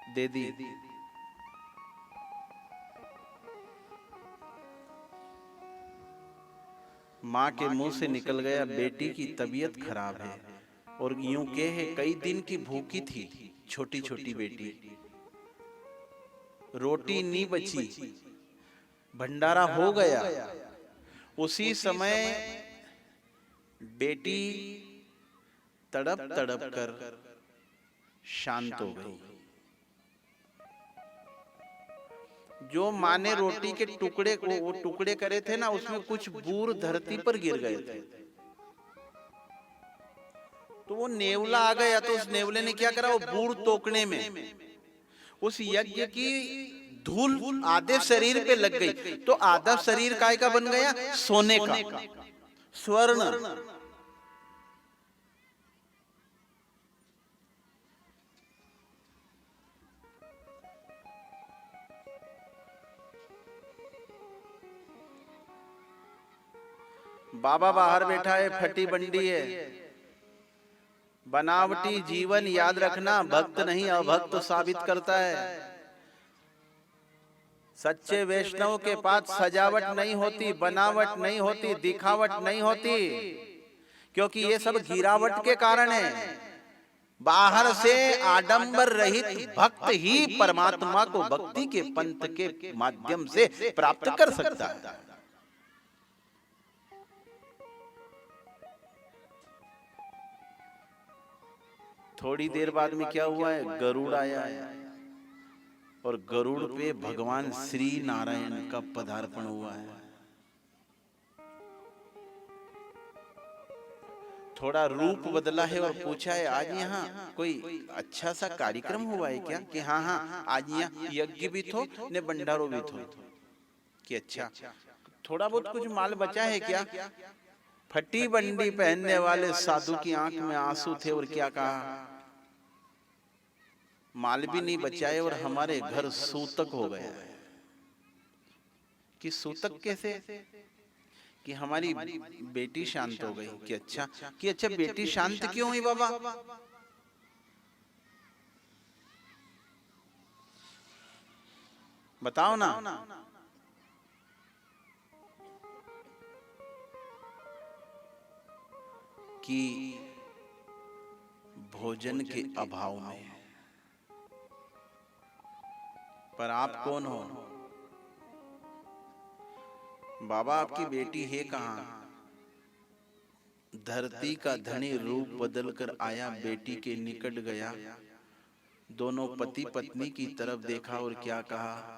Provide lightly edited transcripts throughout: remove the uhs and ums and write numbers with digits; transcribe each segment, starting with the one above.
दे दी। माँ के मुंह से निकल गया, बेटी की तबीयत खराब है। और यूं कहे कई दिन की भूखी थी छोटी छोटी बेटी, रोटी नहीं बची, भंडारा हो गया। उसी समय बेटी तड़प तड़प कर शांत हो गई। जो माँ ने रोटी के टुकड़े को वो टुकड़े करे थे ना, उसमें कुछ बूर धरती पर गिर गए थे। तो वो नेवला आ गया, तो उस नेवले ने क्या करा, वो बूर तोकने में उस यज्ञ की धूल आधे शरीर पे लग गई। तो आधा शरीर काय का बन गया, सोने का, स्वर्ण। बाबा बाहर बैठा है, फटी बंडी है। बनावटी जीवन याद रखना भक्त नहीं अभक्त साबित करता है। सच्चे वैष्णव के पास सजावट नहीं होती, बनावट नहीं होती, दिखावट नहीं होती, क्योंकि ये सब गिरावट के कारण है। बाहर से आडंबर रहित भक्त ही परमात्मा को भक्ति के पंथ के माध्यम से प्राप्त कर सकता है। थोड़ी देर बाद में क्या हुआ है, गरुड़ आया है और गरुड़ पे भगवान श्री नारायण का पदार्पण हुआ है। थोड़ा रूप बदला है और पूछा है, आज यहाँ कोई अच्छा सा कार्यक्रम हुआ है क्या? कि हाँ हाँ, आज यहाँ यज्ञ भी थो ने भंडारो भी थो। कि अच्छा, थोड़ा बहुत कुछ माल बचा है क्या? फटी बंडी पहनने वाले साधु की आंख में आंसू थे और क्या कहा, माल भी नहीं बचाए और हमारे घर सूतक हो गया है। कि सूतक कैसे? कि हमारी बेटी शांत हो गई। कि अच्छा बेटी शांत क्यों हुई बाबा? बताओ ना। कि भोजन के अभाव में। पर आप कौन हो? बाबा आपकी बेटी है कहाँ? धरती का धनी रूप बदलकर आया, बेटी के निकट गया, दोनों पति पत्नी की तरफ देखा और क्या कहा,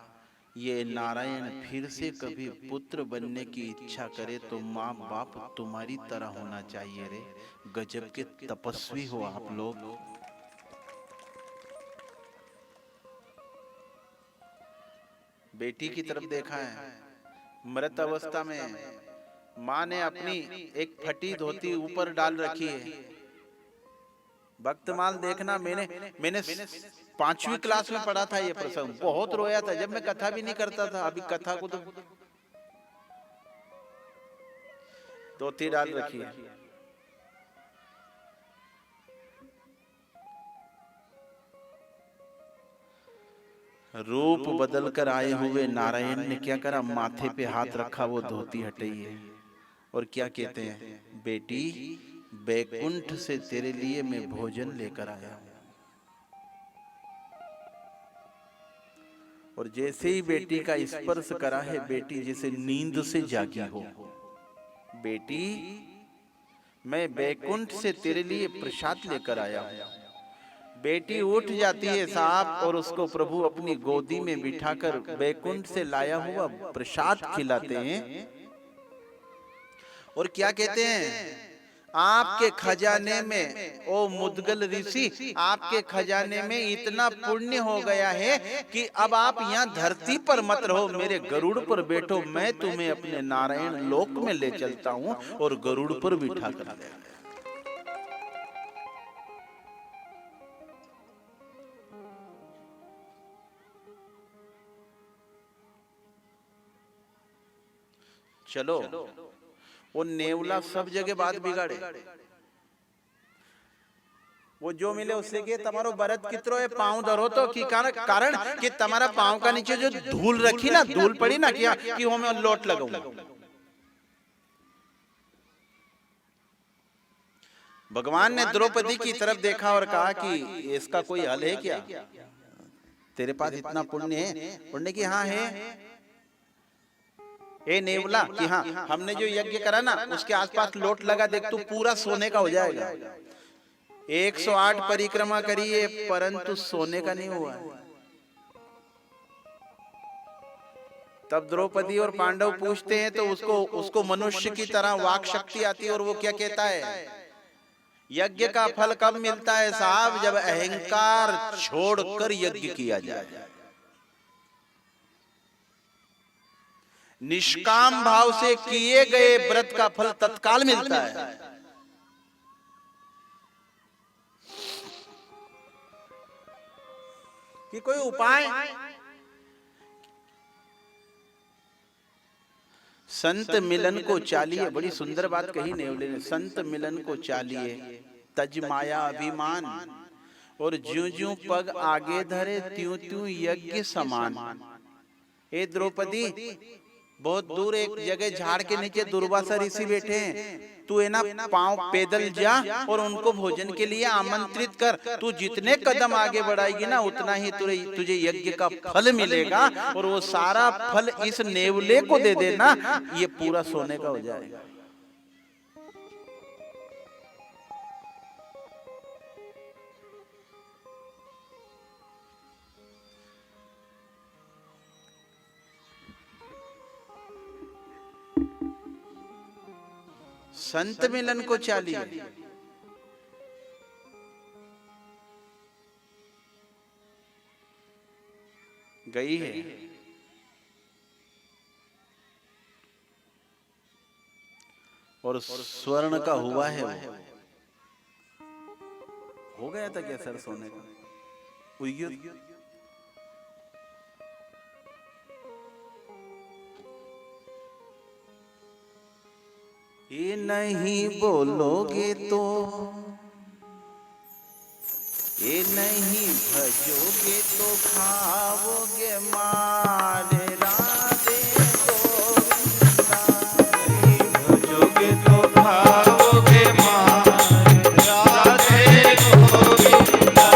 ये नारायण फिर से कभी पुत्र बनने की इच्छा करे तो माँ बाप तुम्हारी तरह होना चाहिए रे। गजब के तपस्वी हो आप लोग। बेटी की तरफ देखा है, मृत अवस्था में माँ ने अपनी एक फटी धोती ऊपर डाल रखी है। भक्तमाल देखना, मैंने 5वीं क्लास में पढ़ा था ये प्रसंग। बहुत रोया था जब मैं कथा भी नहीं करता था। अभी कथा को तो धोती डाल रखी है। रूप बदलकर आए हुए नारायण ने क्या करा, माथे पे हाथ रखा, वो धोती हटाई है और क्या कहते हैं, बेटी बैकुंठ से तेरे लिए मैं भोजन लेकर आया हूं। और जैसे ही बेटी का स्पर्श करा है, बेटी जैसे नींद से जागी हो। बेटी मैं बैकुंठ से तेरे लिए प्रसाद लेकर आया हूं। बेटी उठ जाती है साहब और उसको प्रभु अपनी गोदी में बिठाकर बैकुंठ से लाया हुआ प्रसाद खिलाते हैं। और क्या कहते हैं, आपके खजाने में, ओ मुद्गल ऋषि, आपके खजाने में इतना पुण्य हो गया है कि अब आप यहाँ धरती पर मत रहो, मेरे गरुड़ पर बैठो, मैं तुम्हें अपने नारायण लोक में ले चलता हूँ। और गरुड़ पर बिठा कर ले गया। चलो, वो नेवला सब जगह बात बिगाड़े। वो जो मिले उससे के तमारो बरत कितरो है पांव धरो तो की कारण कि तुम्हारा पांव का नीचे जो धूल रखी ना, धूल पड़ी ना क्या कि वो मैं लोट लगाऊं। भगवान ने द्रौपदी की तरफ देखा और कहा कि इसका कोई हल है क्या? तेरे पास इतना पुण्य है? पुण्य की हाँ है। ए नेवला कि हाँ, हमने जो यज्ञ करा ना उसके आसपास लोट लगा, देख तू पूरा सोने का हो जाएगा। 108 परिक्रमा करी है परंतु सोने का नहीं हुआ। तब द्रौपदी और पांडव पूछते हैं तो उसको मनुष्य की तरह वाक शक्ति आती है और वो क्या कहता है, यज्ञ का फल कब मिलता है साहब? जब अहंकार छोड़कर यज्ञ किया जाए, निष्काम भाव से किए गए व्रत का फल तत्काल मिलता है। कि कोई उपाय? संत मिलन को चालिए, बड़ी सुंदर बात कही नेवले ने। संत मिलन को चालिए तज माया अभिमान, और ज्यों ज्यों पग आगे धरे त्यों त्यों यज्ञ समान। हे द्रौपदी, बहुत दूर एक जगह झाड़ के नीचे दुर्वासा ऋषि बैठे हैं, तू है ना पांव पैदल जा और उनको भोजन के लिए आमंत्रित कर। तू जितने कदम आगे बढ़ाएगी ना उतना ही तुझे यज्ञ का फल मिलेगा, और वो सारा फल इस नेवले को दे देना, ये पूरा सोने का हो जाएगा। संत मिलन को चालिए। गई है और स्वर्ण का हुआ है। वो हो गया था क्या सर सोने का? ये नहीं बोलोगे तो, ये नहीं भजोगे तो खाओगे मारे राधे गोविंदा। नहीं भजोगे तो खाओगे मारे राधे गोविंदा।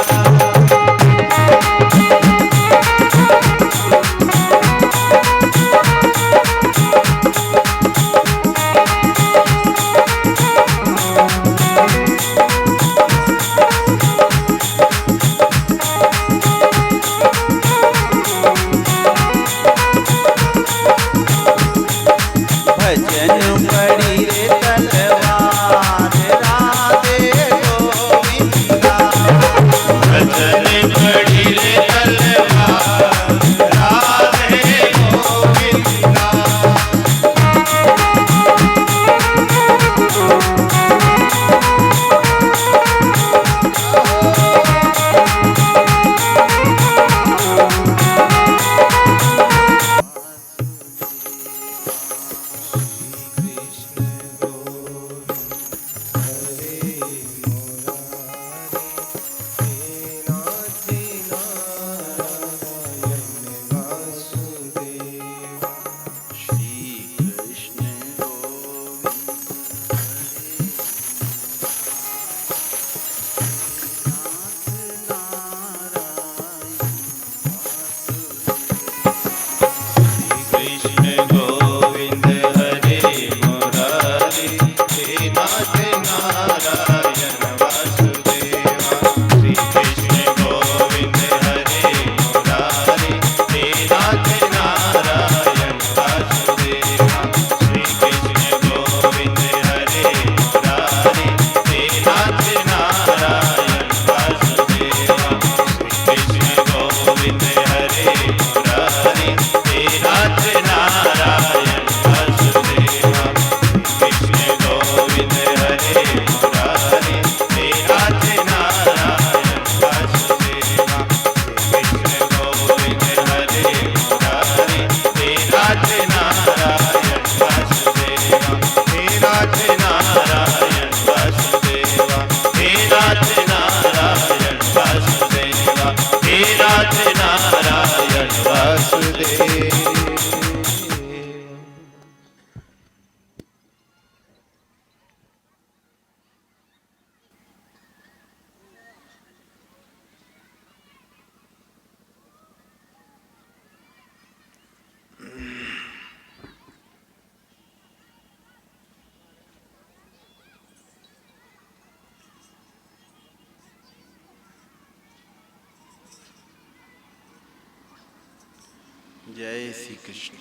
जय श्री कृष्ण।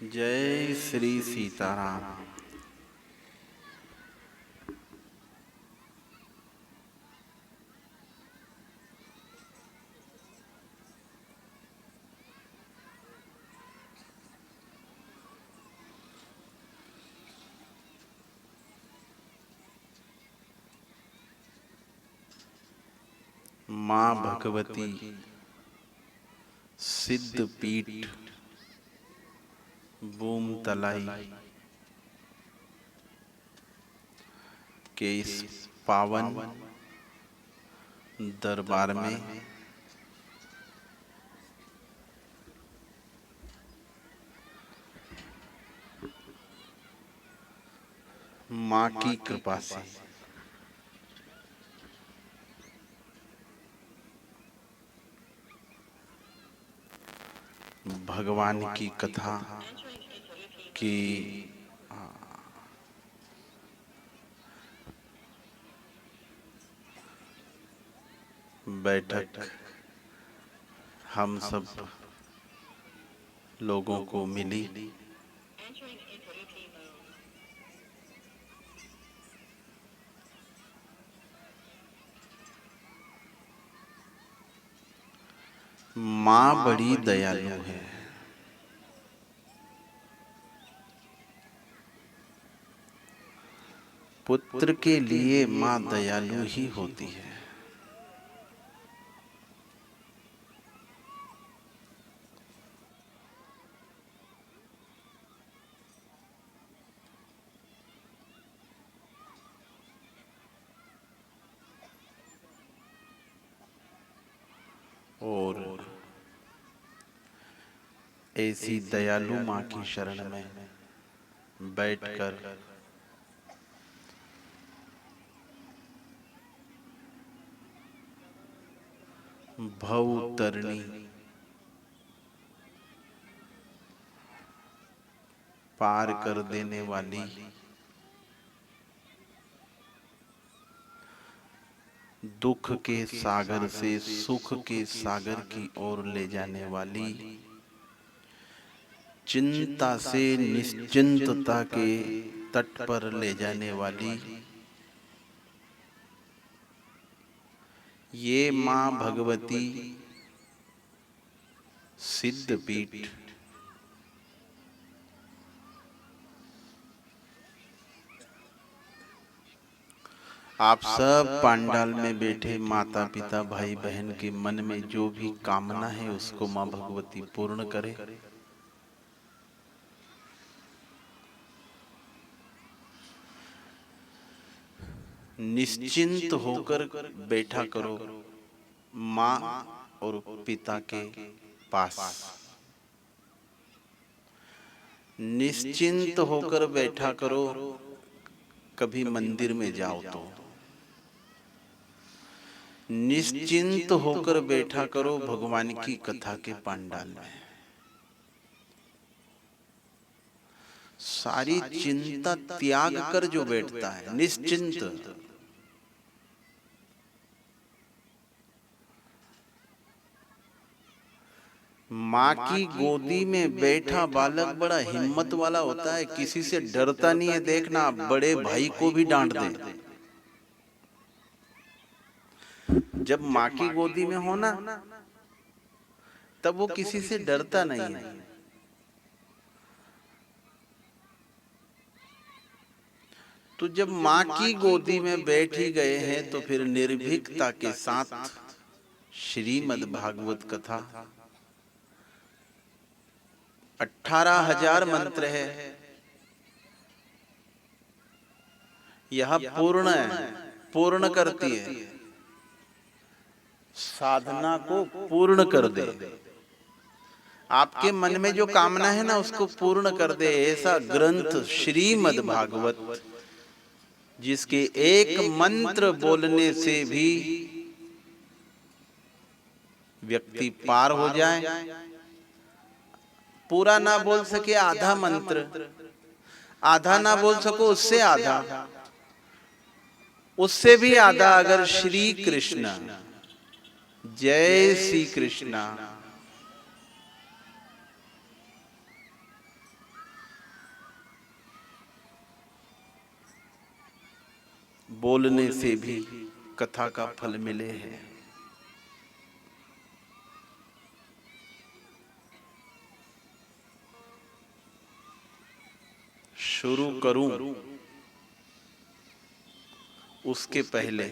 जय श्री सीताराम। माँ भगवती सिद्ध पीठ बूम तलाई के इस पावन दरबार में माँ की कृपा से भगवान की कथा की बैठक हम सब लोगों को मिली। माँ बड़ी दयालु है। पुत्र के लिए माँ दयालु ही होती है। और ऐसी दयालु माँ की शरण में बैठकर भव तरणी पार कर देने वाली दुख के सागर से सुख के सागर की ओर ले जाने वाली, चिंता से निश्चिंतता के तट पर ले जाने वाली ये माँ भगवती सिद्ध पीठ आप सब पंडाल में बैठे माता पिता भाई बहन के मन में जो भी कामना है उसको माँ भगवती पूर्ण करे। निश्चिंत होकर बैठा करो माँ और पिता के पास। निश्चिंत होकर बैठा करो कभी मंदिर में जाओ तो। निश्चिंत होकर बैठा करो भगवान की कथा के पंडाल में। सारी चिंता त्याग कर जो बैठता है निश्चिंत, माँ की गोदी में बैठा बालक बड़ा हिम्मत वाला होता है, किसी से डरता नहीं है। देखना बड़े भाई को भी डांट दे, जब माँ की गोदी में हो ना तब वो किसी से डरता नहीं है। तो जब माँ की गोदी में बैठ ही गए हैं तो फिर निर्भीकता के साथ श्रीमद् भागवत कथा 18,000 मंत्र है, यह पूर्ण है, पूर्ण करती है, साधना को पूर्ण कर दे। आपके मन में जो कामना है ना उसको पूर्ण कर दे। ऐसा ग्रंथ श्रीमद् भागवत जिसके एक मंत्र बोलने से भी व्यक्ति पार हो जाए, पूरा ना बोल सके आधा मंत्र, आधा ना बोल सको उससे आधा, उससे भी आधा अगर श्री कृष्ण जय श्री कृष्णा। बोलने से भी कथा का फल मिले है। शुरू करूं उसके पहले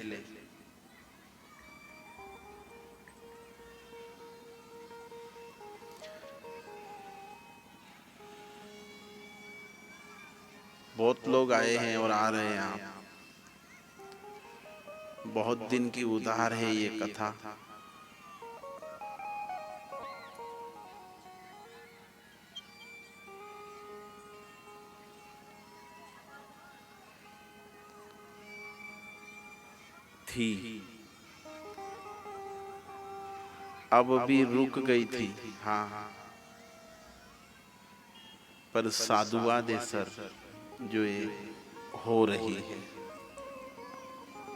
बहुत लोग आए हैं और आ रहे हैं। आप बहुत दिन की उधार है ये कथा। थी अब भी रुक गई थी। हाँ, पर साधुवाद सर जो ये हो रही है।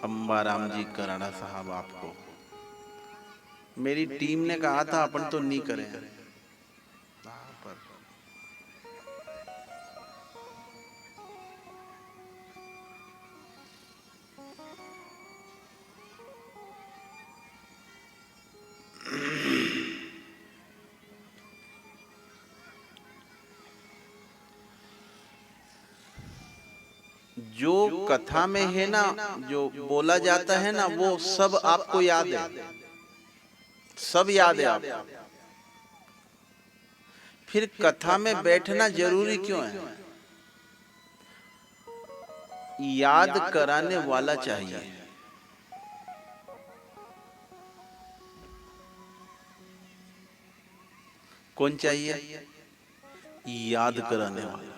अंबाराम जी कराड़ा साहब, आपको मेरी टीम ने कहा था अपन तो नहीं करें, पर जो कथा में है ना, जो बोला जाता है ना, वो सब आपको याद है, सब याद है आपको। फिर कथा में बैठना जरूरी क्यों है? याद कराने वाला चाहिए। कौन चाहिए? याद कराने वाला।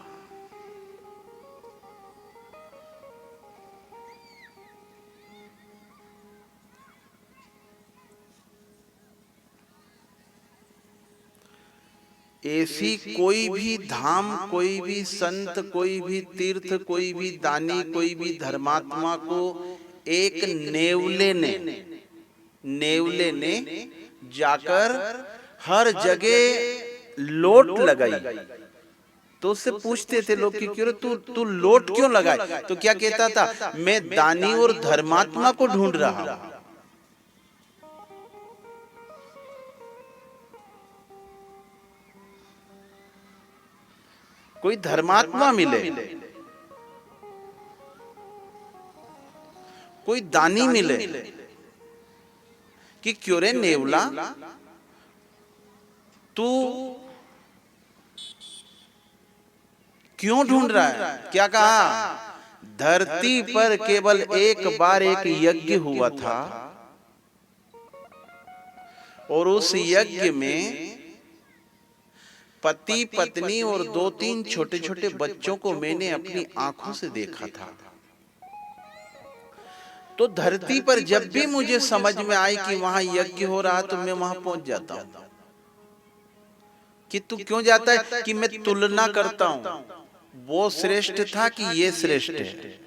ऐसी कोई भी धाम, कोई भी संत, कोई भी तीर्थ, कोई भी दानी, कोई भी धर्मात्मा को एक नेवले ने जाकर हर जगह लोट लगाई। तो उससे पूछते थे लोग कि क्यों तू लोट क्यों लगाए? तो क्या कहता था? मैं दानी और धर्मात्मा को ढूंढ रहा हूं। कोई धर्मात्मा मिले, कोई दानी मिले कि क्यों रे नेवला, तू क्यों ढूंढ रहा है? क्या कहा? धरती पर केवल एक बार एक यज्ञ हुआ था और उस यज्ञ में पति पत्नी और 2-3 छोटे छोटे बच्चों को मैंने अपनी आंखों से देखा था। तो धरती पर जब भी मुझे समझ में आई कि वहां यज्ञ हो रहा तो मैं वहां पहुंच जाता हूं। कि तू क्यों जाता है? कि मैं तुलना करता हूं, वो श्रेष्ठ था कि ये श्रेष्ठ है।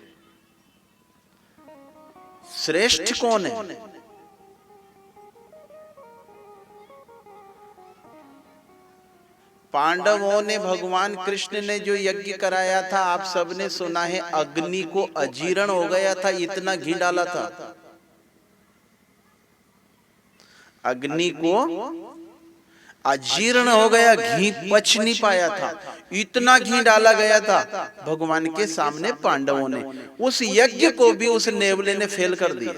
श्रेष्ठ कौन है? पांडवों ने, भगवान कृष्ण ने जो यज्ञ कराया था, आप सबने सुना है, अग्नि को अजीर्ण हो गया था, इतना घी डाला था। अग्नि को अजीर्ण हो गया, घी पच नहीं पाया था, इतना घी डाला गया था भगवान के सामने पांडवों ने। उस यज्ञ को भी उस नेवले ने फेल कर दिया।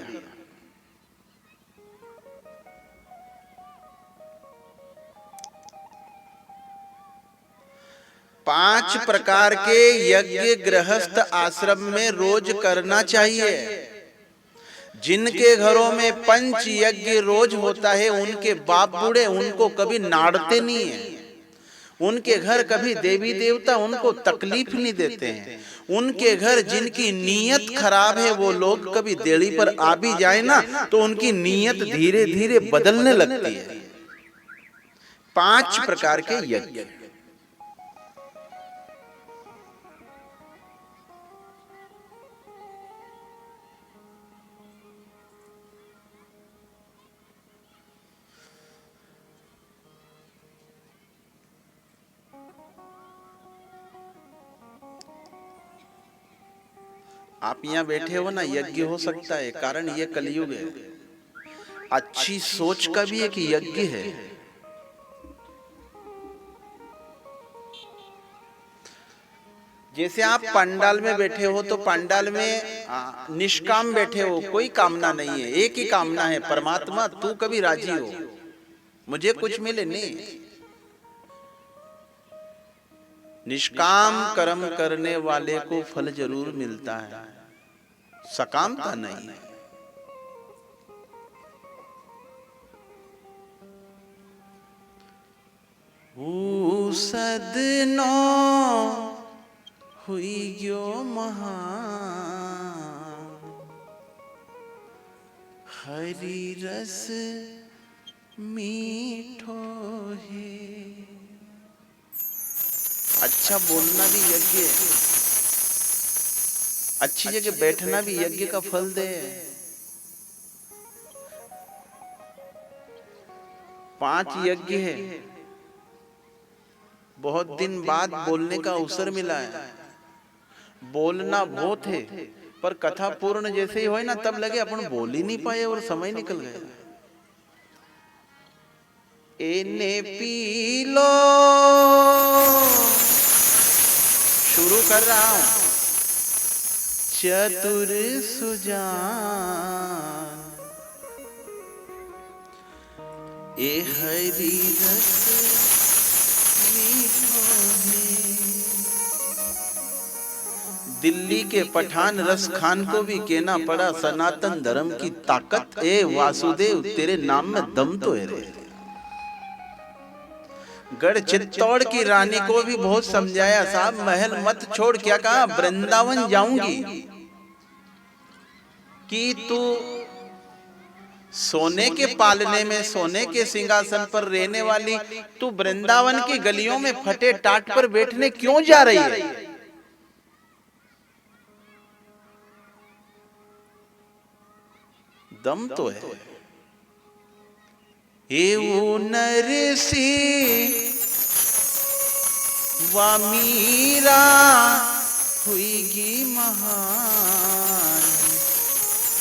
5 प्रकार के यज्ञ गृहस्थ आश्रम में रोज करना चाहिए। जिनके घरों में पंच यज्ञ रोज होता है, उनके बाप बूढ़े उनको कभी नाड़ते नहीं है। उनके घर कभी देवी देवता उनको तकलीफ नहीं देते हैं। उनके घर जिनकी नीयत खराब है, वो लोग कभी देड़ी पर आ भी जाए ना, तो उनकी नीयत धीरे धीरे बदलने लगती है। 5 प्रकार के यज्ञ। आप यहाँ बैठे हो ना, यज्ञ हो सकता है, कारण ये कलयुग है। अच्छी सोच का भी एक यज्ञ है। जैसे आप पंडाल में बैठे हो तो पंडाल में निष्काम बैठे हो, कोई कामना नहीं है, एक ही कामना है, परमात्मा तू कभी राजी हो, मुझे कुछ मिले। नहीं, निष्काम कर्म करने वाले को फल जरूर मिलता है, सकामता नहीं। सदनो हुई गयो महा हरि रस मीठो है। अच्छा बोलना भी यज्ञ है, अच्छी जगह बैठना भी यज्ञ का फल दे। 5 यज्ञ है, बहुत दिन बाद बोलने का अवसर मिला है। बोलना बहुत है, पर कथा पूर्ण जैसे ही होए ना, तब लगे अपन बोल ही नहीं पाए और समय निकल गया। एने पी लो, शुरू कर रहा हूं। चतुर सुजान ए हरि रस मीठो है। दिल्ली के पठान रस खान को भी कहना पड़ा, सनातन धर्म की ताकत ए वासुदेव, तेरे नाम में दम तो है रे। गढ़ चित्तौड़ की रानी को भी बहुत समझाया, साहब महल मत छोड़, क्या कहा, वृंदावन जाऊंगी। कि तू सोने के पालने में, सोने के सिंहासन पर रहने वाली, तू वृंदावन की गलियों में फटे टाट पर बैठने क्यों जा रही है? दम तो है। एवो नरसी वामीरा हुईगी महान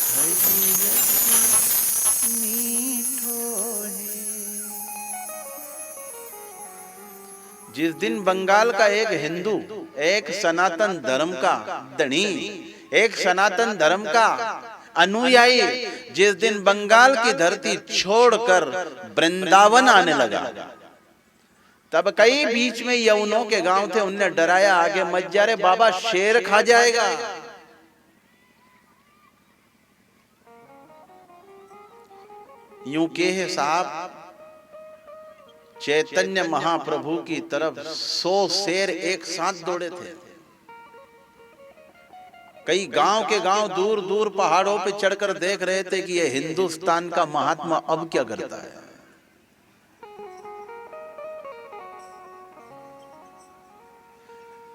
हरि रस मीठो है। जिस दिन बंगाल का एक हिंदू, एक सनातन धर्म का धनी, एक सनातन धर्म का अनुयायी, जिस दिन बंगाल की धरती छोड़कर वृंदावन आने लगा, तब कई बीच में यवनों के गांव थे, उनने डराया, आगे मत जा रे बाबा, शेर खा जाएगा। यूं कहे साहब, चैतन्य महाप्रभु की तरफ 100 शेर एक साथ दौड़े थे। कई गांव के गांव दूर दूर पहाड़ों पे चढ़कर देख रहे थे कि ये हिंदुस्तान का महात्मा अब क्या करता है।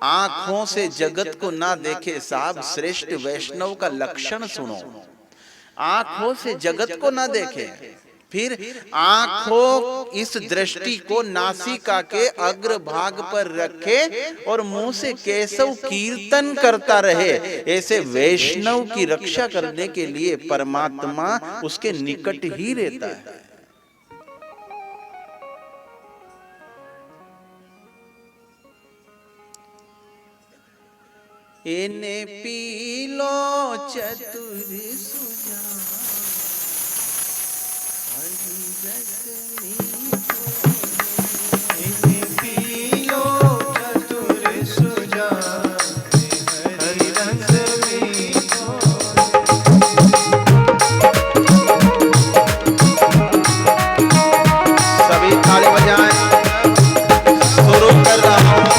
आंखों से जगत को ना देखे साहब, श्रेष्ठ वैष्णव का लक्षण सुनो। आंखों से जगत को ना देखे, फिर आंखों इस दृष्टि को नासिका के अग्रभाग पर रखे और मुंह से केशव कीर्तन करता रहे। ऐसे वैष्णव की रक्षा करने के लिए परमात्मा उसके निकट ही रहता है। एने पी लो चतुर सुजान हरि रस मीठो। एने पी लो चतुर सुजान हरि रस मीठो। सभी ताली बजाएं, शुरू कर रहा हूं।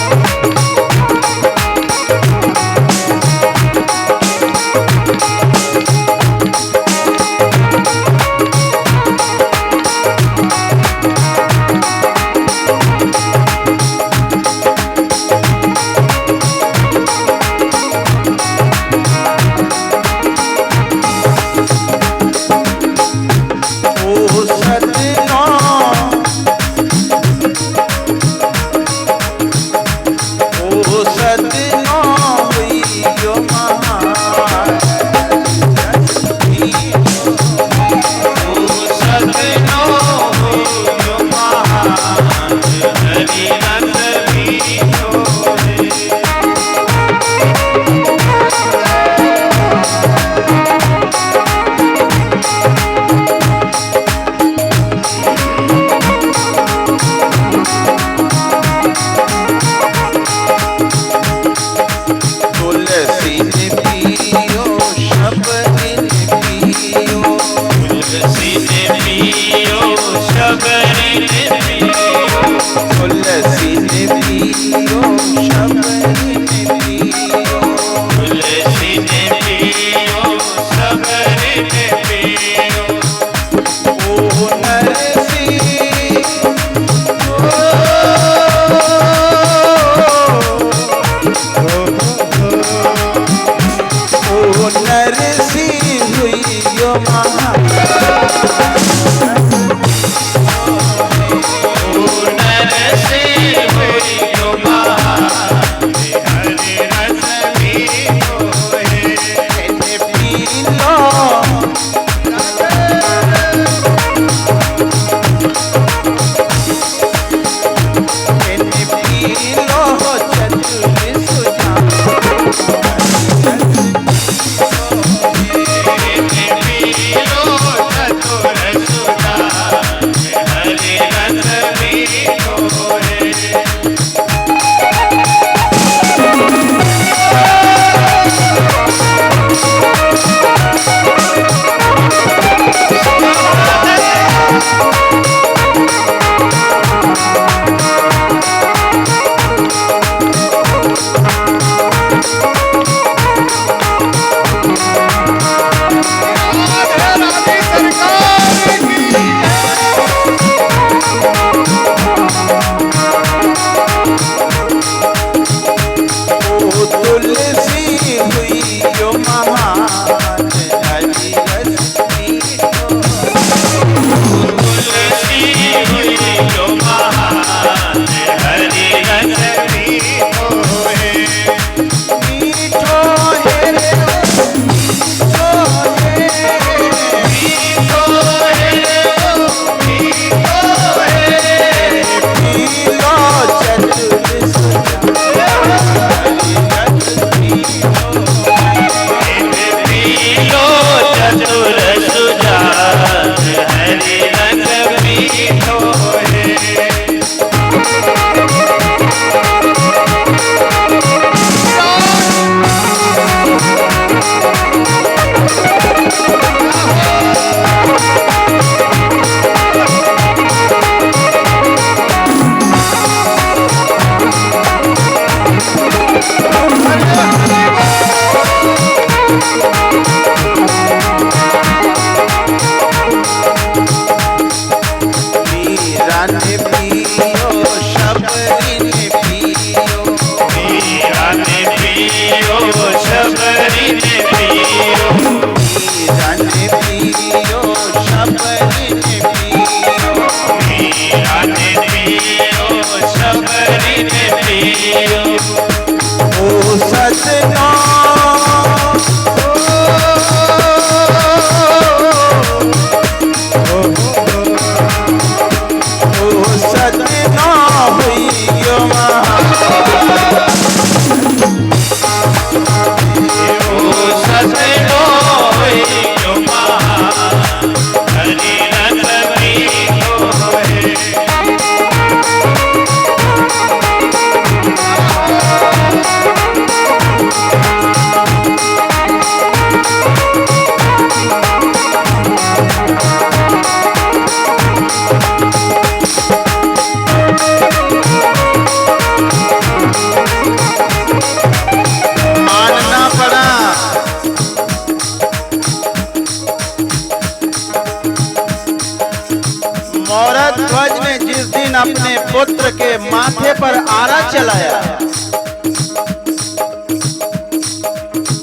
अपने पुत्र के माथे पर आरा चलाया।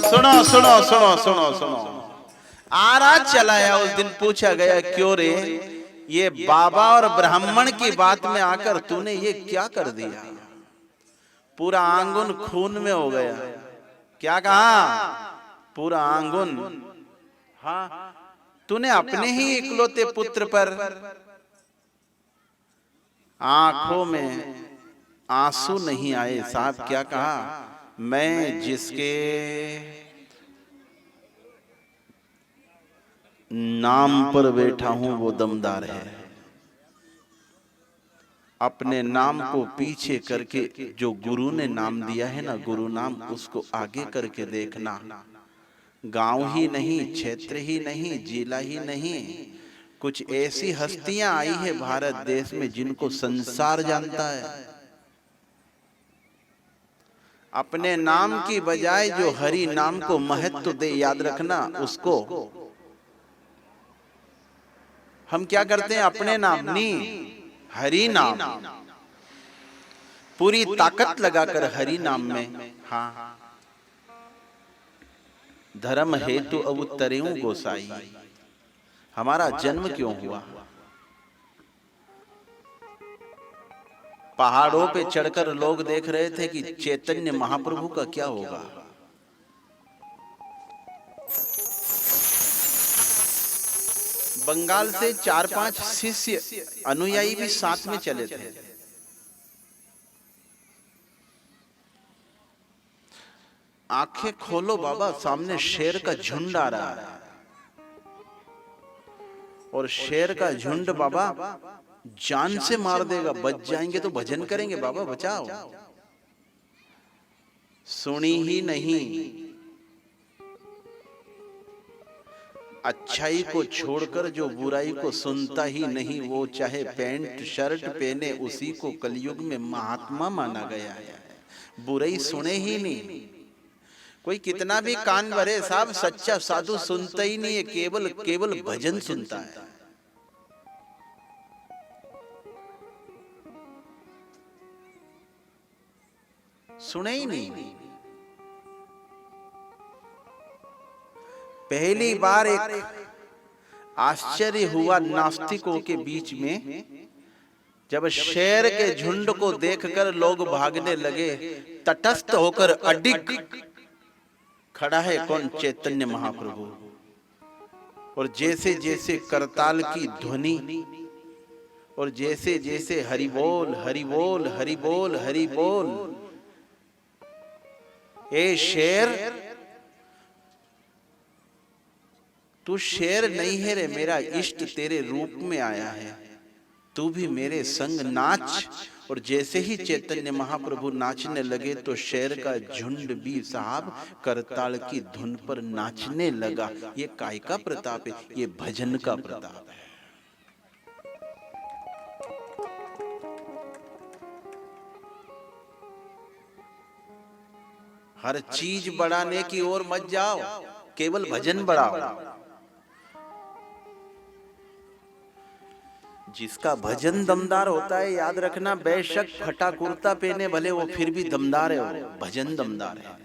सुनो सुनो सुनो सुनो सुनो, आरा चलाया। उस दिन पूछा गया, क्यों रे, ये बाबा और ब्राह्मण की बात में आकर तूने ये क्या कर दिया? पूरा आंगन खून में हो गया। क्या कहा? पूरा आंगन। हाँ, तूने अपने ही इकलौते पुत्र पर आंखों में आंसू नहीं आए। साहब क्या कहा? मैं जिसके नाम पर बैठा हूं वो दमदार है। अपने नाम को पीछे करके जो गुरु ने नाम दिया है ना, गुरु नाम, उसको आगे करके देखना। गांव ही नहीं, क्षेत्र ही नहीं, जिला ही नहीं, कुछ ऐसी हस्तियां आई है भारत देश में जिनको संसार जानता है। अपने नाम की बजाय जो हरि नाम को महत्व दे, याद रखना उसको। हम क्या करते हैं? अपने नाम नहीं, हरि नाम, पूरी ताकत लगाकर हरि नाम में। हाँ, धर्म हेतु अवतरेऊ गोसाई। हमारा जन्म क्यों हुआ? पहाड़ों पे चढ़कर लोग देख रहे थे कि चैतन्य महाप्रभु का क्या होगा। बंगाल से 4-5 शिष्य अनुयायी भी साथ में चले थे। आंखें खोलो बाबा, सामने शेर का झुंड आ रहा है, और शेर का झुंड बाबा जान से मार देगा। बच जाएंगे तो भजन करेंगे, बाबा बचाओ। सुनी ही नहीं, अच्छाई को छोड़कर जो बुराई को सुनता ही नहीं, वो चाहे पैंट शर्ट पहने, उसी को कलयुग में महात्मा माना गया है। बुराई सुने ही नहीं। कोई कितना भी कान भरे साहब, सच्चा साधु सुनता ही नहीं है, केवल भजन सुनता है। सुने ही नहीं। पहली बार एक आश्चर्य हुआ नास्तिकों के बीच में, जब शेर के झुंड को देखकर लोग भागने लगे। तटस्थ होकर अडिग खड़ा है कौन? चैतन्य महाप्रभु। और जैसे जैसे करताल की ध्वनि, और जैसे जैसे हरि बोल हरि बोल हरि बोल हरि बोल, ए शेर, तू शेर नहीं है रे, मेरा इष्ट तेरे रूप में आया है, तू भी मेरे संग नाच। और जैसे ही चैतन्य महाप्रभु नाचने लगे तो शेर का झुंड भी साहब करताल की धुन पर नाचने लगा। ये काय का प्रताप है? ये भजन का प्रताप है। हर चीज बढ़ाने की ओर मत जाओ, केवल भजन बढ़ाओ। जिसका भजन दमदार होता है, याद रखना, बेशक फटा कुर्ता पहने भले, वो फिर भी दमदार है। वो भजन दमदार है।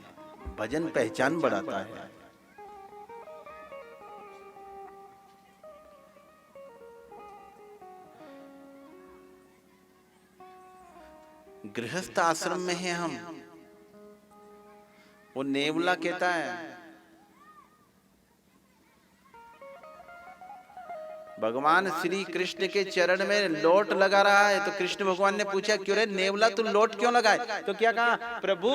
भजन पहचान बढ़ाता है। गृहस्थ आश्रम में है हम। वो नेवला कहता है, भगवान श्री कृष्ण के चरण में लोट लगा रहा है। तो कृष्ण भगवान ने पूछा, क्यों रे नेवला, तू लोट क्यों लगाए? तो क्या कहा? प्रभु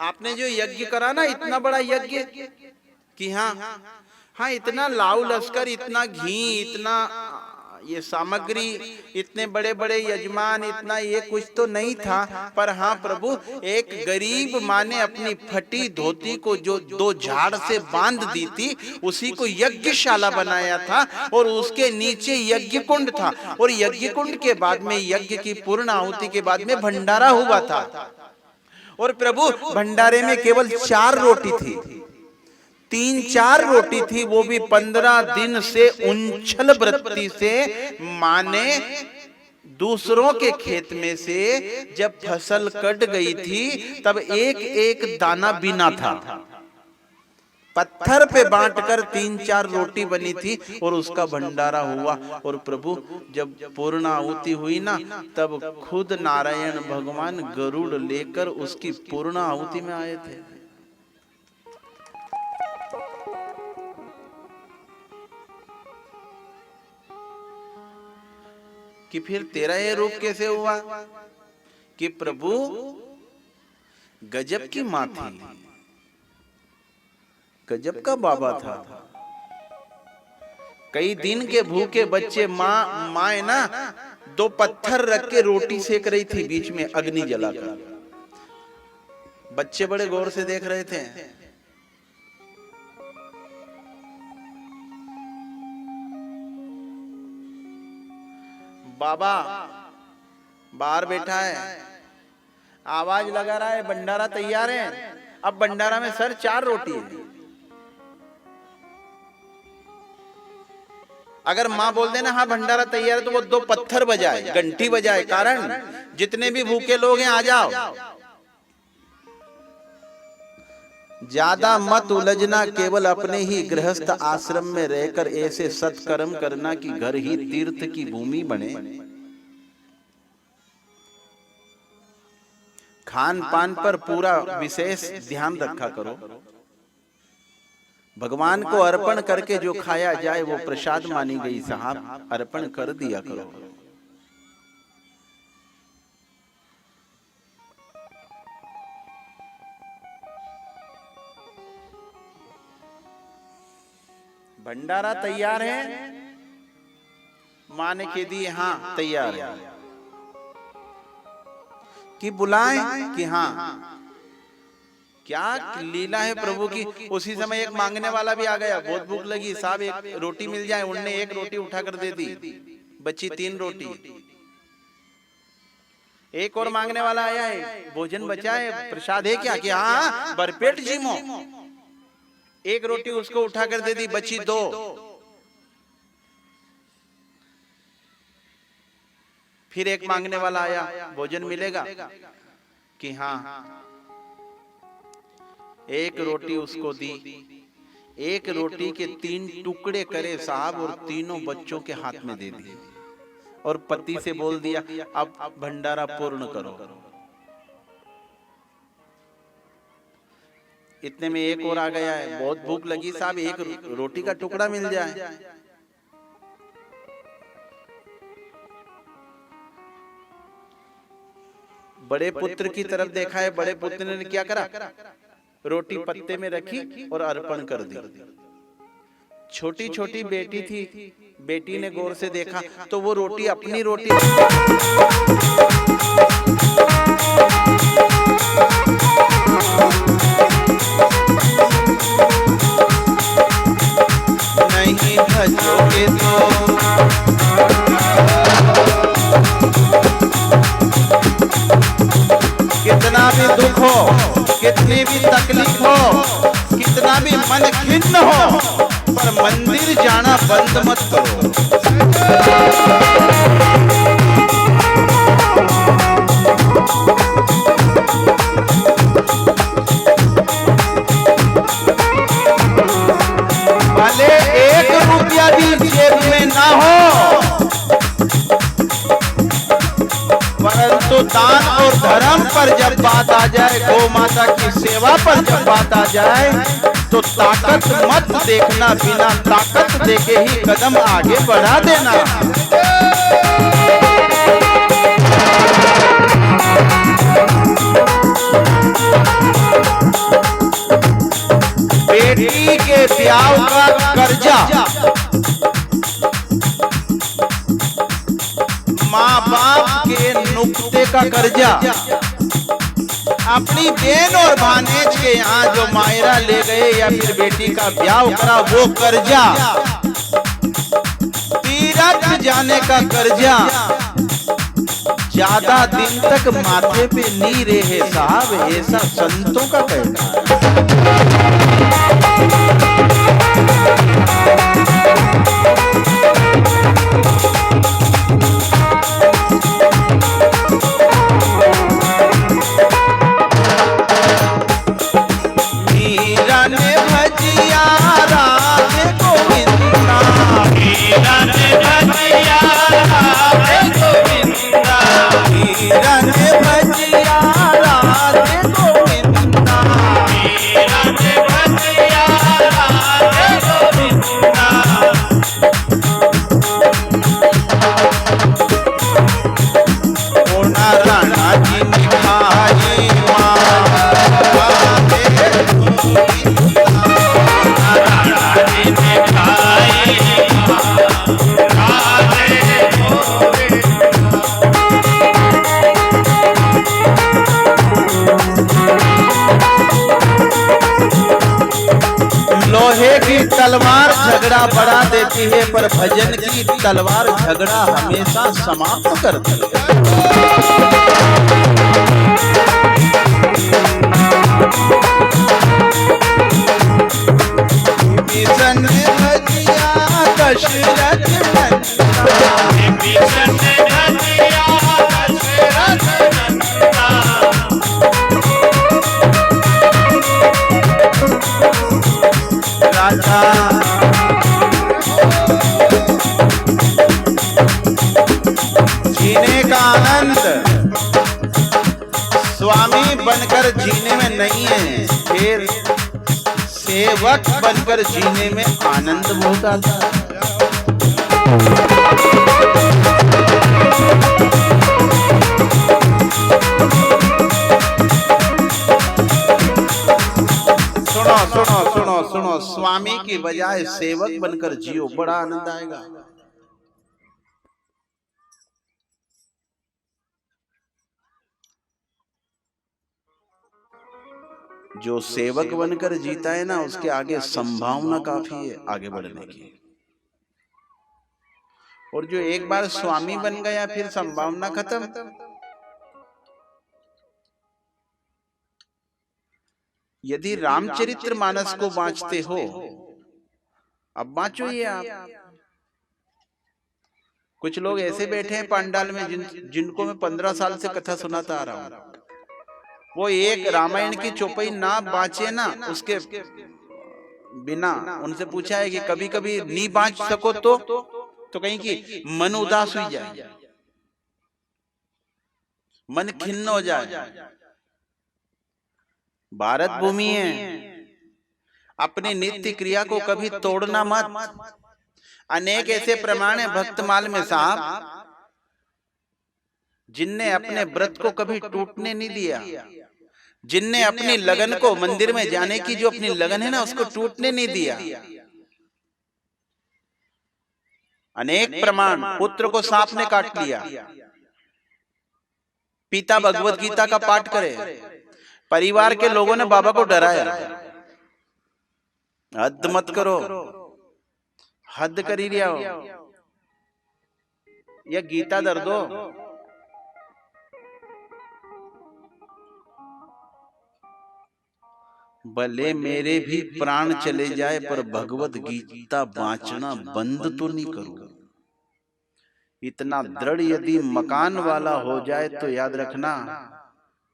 आपने जो यज्ञ करा ना, इतना बड़ा यज्ञ, कि हाँ इतना लाऊ लश्कर, इतना घी, इतना ये सामग्री, इतने बड़े बड़े यजमान, इतना ये कुछ तो नहीं था। पर हाँ प्रभु, एक गरीब माँ ने अपनी फटी धोती को जो 2 झाड़ से बांध दी थी, उसी को यज्ञशाला बनाया था, और उसके नीचे यज्ञ कुंड था। और यज्ञ कुंड के बाद में, यज्ञ की पूर्ण आहुति के बाद में भंडारा हुआ था। और प्रभु भंडारे में केवल 4 रोटी थी, 3-4 रोटी थी, वो भी 15 दिन से उंछल वृत्ति से माँ ने दूसरों के खेत में से जब फसल कट गई थी, तब एक एक दाना बिना था, पत्थर पे बांटकर 3-4 रोटी बनी थी, और उसका भंडारा हुआ। और प्रभु जब पूर्ण आहुति हुई ना, तब खुद नारायण भगवान गरुड़ लेकर उसकी पूर्ण आहुति में आए थे। कि फिर तेरा ये रूप कैसे हुआ? कि प्रभु गजब की माँ थी, गजब का बाबा था। कई दिन के भूखे बच्चे, माँ है ना, 2 पत्थर रख के रोटी सेक रही थी, बीच में अग्नि जलाकर। बच्चे बड़े गौर से देख रहे थे। बाबा बाहर बैठा है, आवाज लगा रहा है, भंडारा तैयार है। अब भंडारा में सर 4 रोटी है। अगर माँ बोल देना हाँ भंडारा तैयार है, तो वो 2 पत्थर बजाए, घंटी बजाए, कारण जितने भी भूखे लोग हैं आ जाओ। ज्यादा मत उलझना, केवल अपने ही गृहस्थ आश्रम में रहकर ऐसे सत्कर्म करना कि घर ही तीर्थ की भूमि बने। खान पान पर पूरा विशेष ध्यान रखा करो। भगवान को अर्पण करके जो खाया जाए वो प्रसाद मानी गई साहब, अर्पण कर दिया करो। भंडारा तैयार है? माँ ने कह दी हाँ तैयार है। कि बुलाएं? कि हाँ। क्या लीला है प्रभु की। उसी समय एक मांगने वाला भी आ गया, बहुत भूख लगी साहब, एक रोटी मिल जाए। उनने एक रोटी उठाकर दे दी, बची 3 रोटी। एक और मांगने वाला आया है, भोजन बचा है, प्रसाद है क्या? कि हाँ भरपेट जिमो। एक रोटी उसको उठाकर दे दी, बची 2। फिर एक मांगने वाला आया, भोजन मिलेगा? कि हाँ। एक रोटी उसको दी, एक रोटी के 3 टुकड़े करे साहब और तीनों बच्चों के हाथ में दे दिए और पति से बोल दिया अब भंडारा पूर्ण करो। इतने में एक और आ गया है, बहुत भूख लगी साहब, एक रोटी का टुकड़ा मिल जाए। बड़े पुत्र की तरफ देखा है, बड़े पुत्र ने क्या करा? रोटी पत्ते में रखी और अर्पण कर दी। छोटी छोटी बेटी थी, बेटी ने गौर से देखा तो वो रोटी अपनी रोटी नहीं भजोगे तो कितना भी दुख हो, कितनी भी तकलीफ हो, कितना भी मन खिन्न हो, पर मंदिर जाना बंद मत करो। भले 1 रुपया भी जेब में ना हो, परंतु दान और धर्म पर जब बात आ जाए, गौ माता की सेवा पर जब बात आ जाए, तो ताकत मत देखना, बिना ताकत देके ही कदम आगे बढ़ा देना। बेटी के ब्याह का कर्जा माँ बाप के नुक्ते का कर्जा, अपनी बहन और भानेज के यहाँ जो मायरा ले गए या फिर बेटी का ब्याह करा वो कर्जा, तीरथ जाने का कर्जा, ज्यादा दिन तक माथे पे नहीं रहे साहब, ऐसा संतों का कहना है। तलवार झगड़ा बढ़ा देती है, पर भजन की तलवार झगड़ा हमेशा समाप्त करती है। बनकर जीने में नहीं है, फिर सेवक बनकर जीने में आनंद बहुत आता है। सुनो सुनो सुनो सुनो, स्वामी की बजाय सेवक बनकर जियो, बड़ा आनंद आएगा। जो सेवक बनकर जीता है ना, उसके आगे संभावना काफी है आगे बढ़ने की। और जो एक बार स्वामी बन गया, फिर संभावना खत्म। यदि रामचरित्र मानस को बांचते हो, अब बांचो ये आप। कुछ लोग ऐसे बैठे हैं पंडाल में जिनको मैं 15 साल से कथा सुनाता आ रहा हूं। वो एक रामायण की चौपाई ना बांचे ना, उसके बिना उनसे पूछा है कि कभी कभी नहीं बांच सको तो कहीं की मन उदास हो जाए, मन खिन्न हो जाए। भारत भूमि है, अपनी नित्य क्रिया को कभी तोड़ना मत। अनेक ऐसे प्रमाण है भक्तमाल में साहब, जिनने अपने व्रत को कभी टूटने नहीं दिया, जिनने अपनी लगन को, मंदिर में जाने की जो अपनी लगन है ना, उसको टूटने नहीं दिया। अनेक प्रमाण, पुत्र को सांप ने काट लिया, पिता भगवत गीता का पाठ करे, परिवार के लोगों ने बाबा को डराया, हद मत करो, हद कर ही रहा हो, या गीता दर दो। भले मेरे भी प्राण चले जाए, पर भगवत गीता बांचना बंद तो नहीं करूंगा। इतना दृढ़ यदि मकान वाला हो जाए तो याद रखना,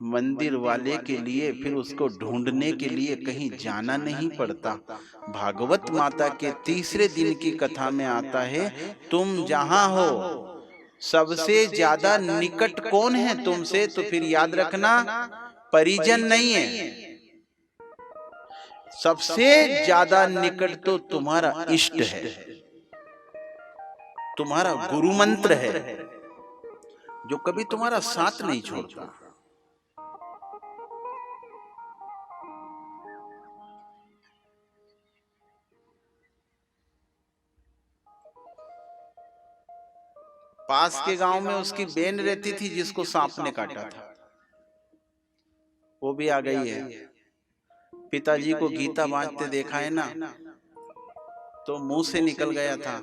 मंदिर वाले के लिए फिर उसको ढूंढने के लिए कहीं जाना नहीं पड़ता। भागवत माता के तीसरे दिन की कथा में आता है, तुम जहां हो सबसे ज्यादा निकट कौन है तुमसे, तो फिर याद रखना परिजन नहीं है, सबसे ज्यादा निकट तो तुम्हारा इष्ट है, तुम्हारा गुरु मंत्र है, जो कभी तुम्हारा साथ नहीं छोड़ता। पास के गांव में उसकी बहन रहती थी जिसको सांप ने काटा था, वो भी आ गई है। पिताजी को गीता बांटते देखा है ना, तो मुंह से निकल गया था,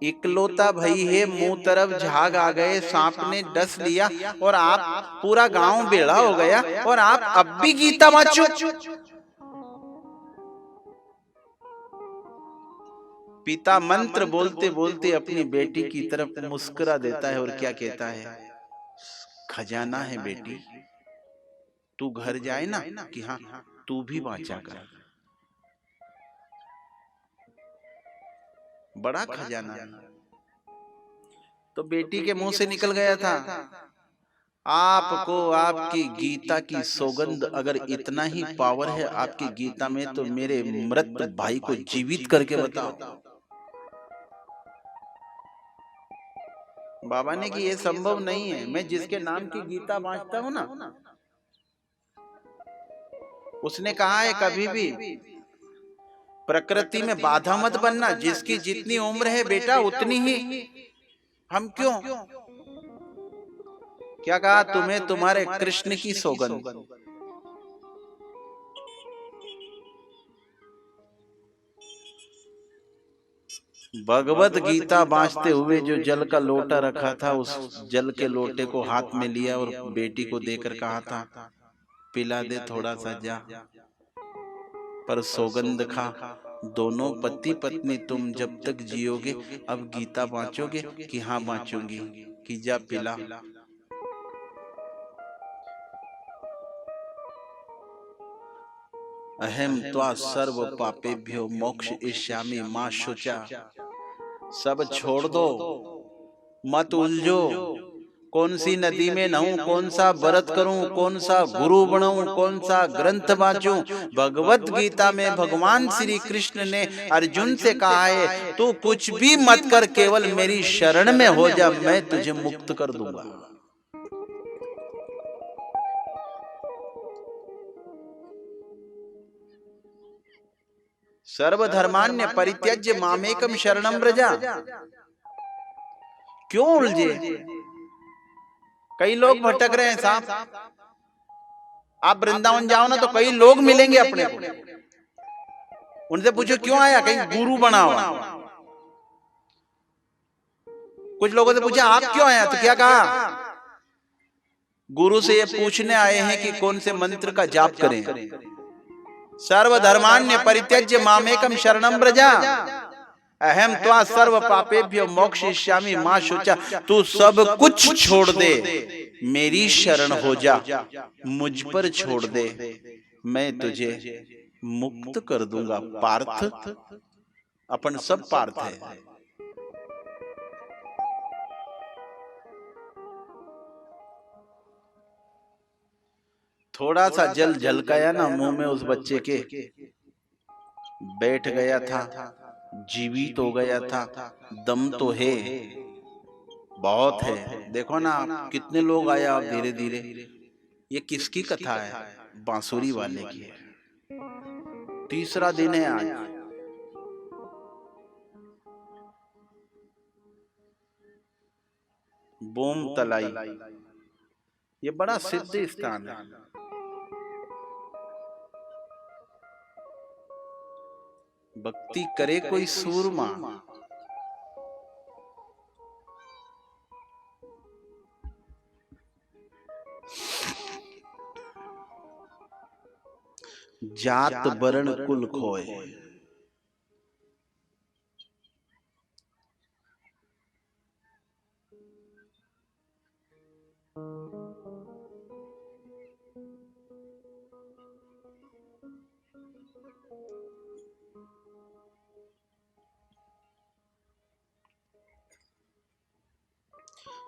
इकलौता भाई है, मुंह तरफ झाग आ गए, सांप ने डस लिया और आप, पूरा गांव बेड़ा हो गया और आप अब भी गीता बांचो। पिता मंत्र बोलते बोलते अपनी बेटी की तरफ मुस्कुरा देता है और क्या कहता है, खजाना है बेटी, तू घर जाए ना कि हाँ तू भी बांचा कर, बड़ा खजाना है। तो बेटी के मुंह से निकल गया था, आपको आपकी गीता की सौगंध अगर इतना ही पावर है आपकी गीता में, तो मेरे मृत भाई को जीवित करके बताओ। बाबा ने कि ये संभव नहीं है, मैं जिसके नाम की गीता बांटता हूं ना, उसने कहा है कभी भी प्रकृति में बाधा मत बनना, जिसकी जितनी उम्र है बेटा उतनी ही हम क्यों। क्या कहा, तुम्हें तुम्हारे कृष्ण की सौगंध। भगवत गीता बांचते हुए जो जल का लोटा रखा था, उस जल के लोटे को हाथ में लिया और बेटी को देकर कहा था, पिला दे थोड़ा सा जा, पर सौगंध खा, दोनों पति पत्नी तुम जब तक जियोगे अब गीता बांचोगे कि हाँ बांचूंगी, कि जा पिला। अहम त्वा सर्व पापेभ्यो मोक्ष इष्यामि मा शुचा। सब छोड़ दो, मत उलझो, कौन सी नदी में नहाऊं, कौन सा व्रत करूं, कौन सा गुरु बनाऊं, कौन सा ग्रंथ वांचूं। भगवत गीता में भगवान श्री कृष्ण ने अर्जुन से कहा है, तू कुछ भी मत कर, केवल मेरी शरण में हो जा, मैं तुझे मुक्त कर दूंगा। सर्वधर्मान्य परित्यज्य मामेकम शरणम व्रज। क्यों उलझे? कई लोग भटक रहे हैं साहब। आप वृंदावन जाओ ना तो कई लोग मिलेंगे अपने को, उनसे पूछो क्यों आया, कहीं गुरु बना हुआ। कुछ लोगों से पूछा आप क्यों आया, तो क्या कहा, गुरु से ये पूछने आए हैं कि कौन से मंत्र का जाप करें। सर्वधर्मान्य परित्यज्य मामेकम शरणम व्रज अहम त्वा सर्व पापेभ्यो मोक्षयिष्यामि मा शुचा। तू सब कुछ छोड़ दे, मेरी शरण हो जा, मुझ पर छोड़ दे, मैं तुझे मुक्त कर दूंगा। पार्थ, अपन सब पार्थ है। थोड़ा सा जल झलकाया ना मुंह में उस बच्चे के, बैठ गया था, जीवित हो गया था। दम तो है, बहुत है। देखो ना कितने लोग आए अब धीरे धीरे। ये किसकी कथा है? बांसुरी वाले की है। तीसरा दिन है आज। बोम तलाई, ये बड़ा सिद्ध स्थान है। भक्ति करे कोई सूरमा, जात वर्ण कुल खोए।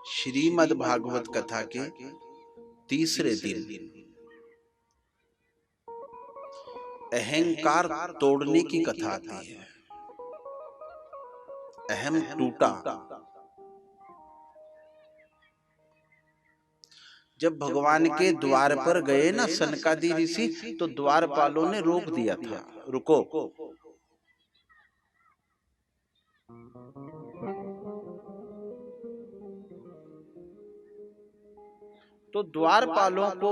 श्रीमद् भागवत कथा के तीसरे दिन अहंकार तोड़ने की कथा आती है। अहम टूटा। जब भगवान के द्वार पर गए ना सनकादि ऋषि, तो द्वारपालों ने रोक दिया था, रुको। तो द्वारपालों को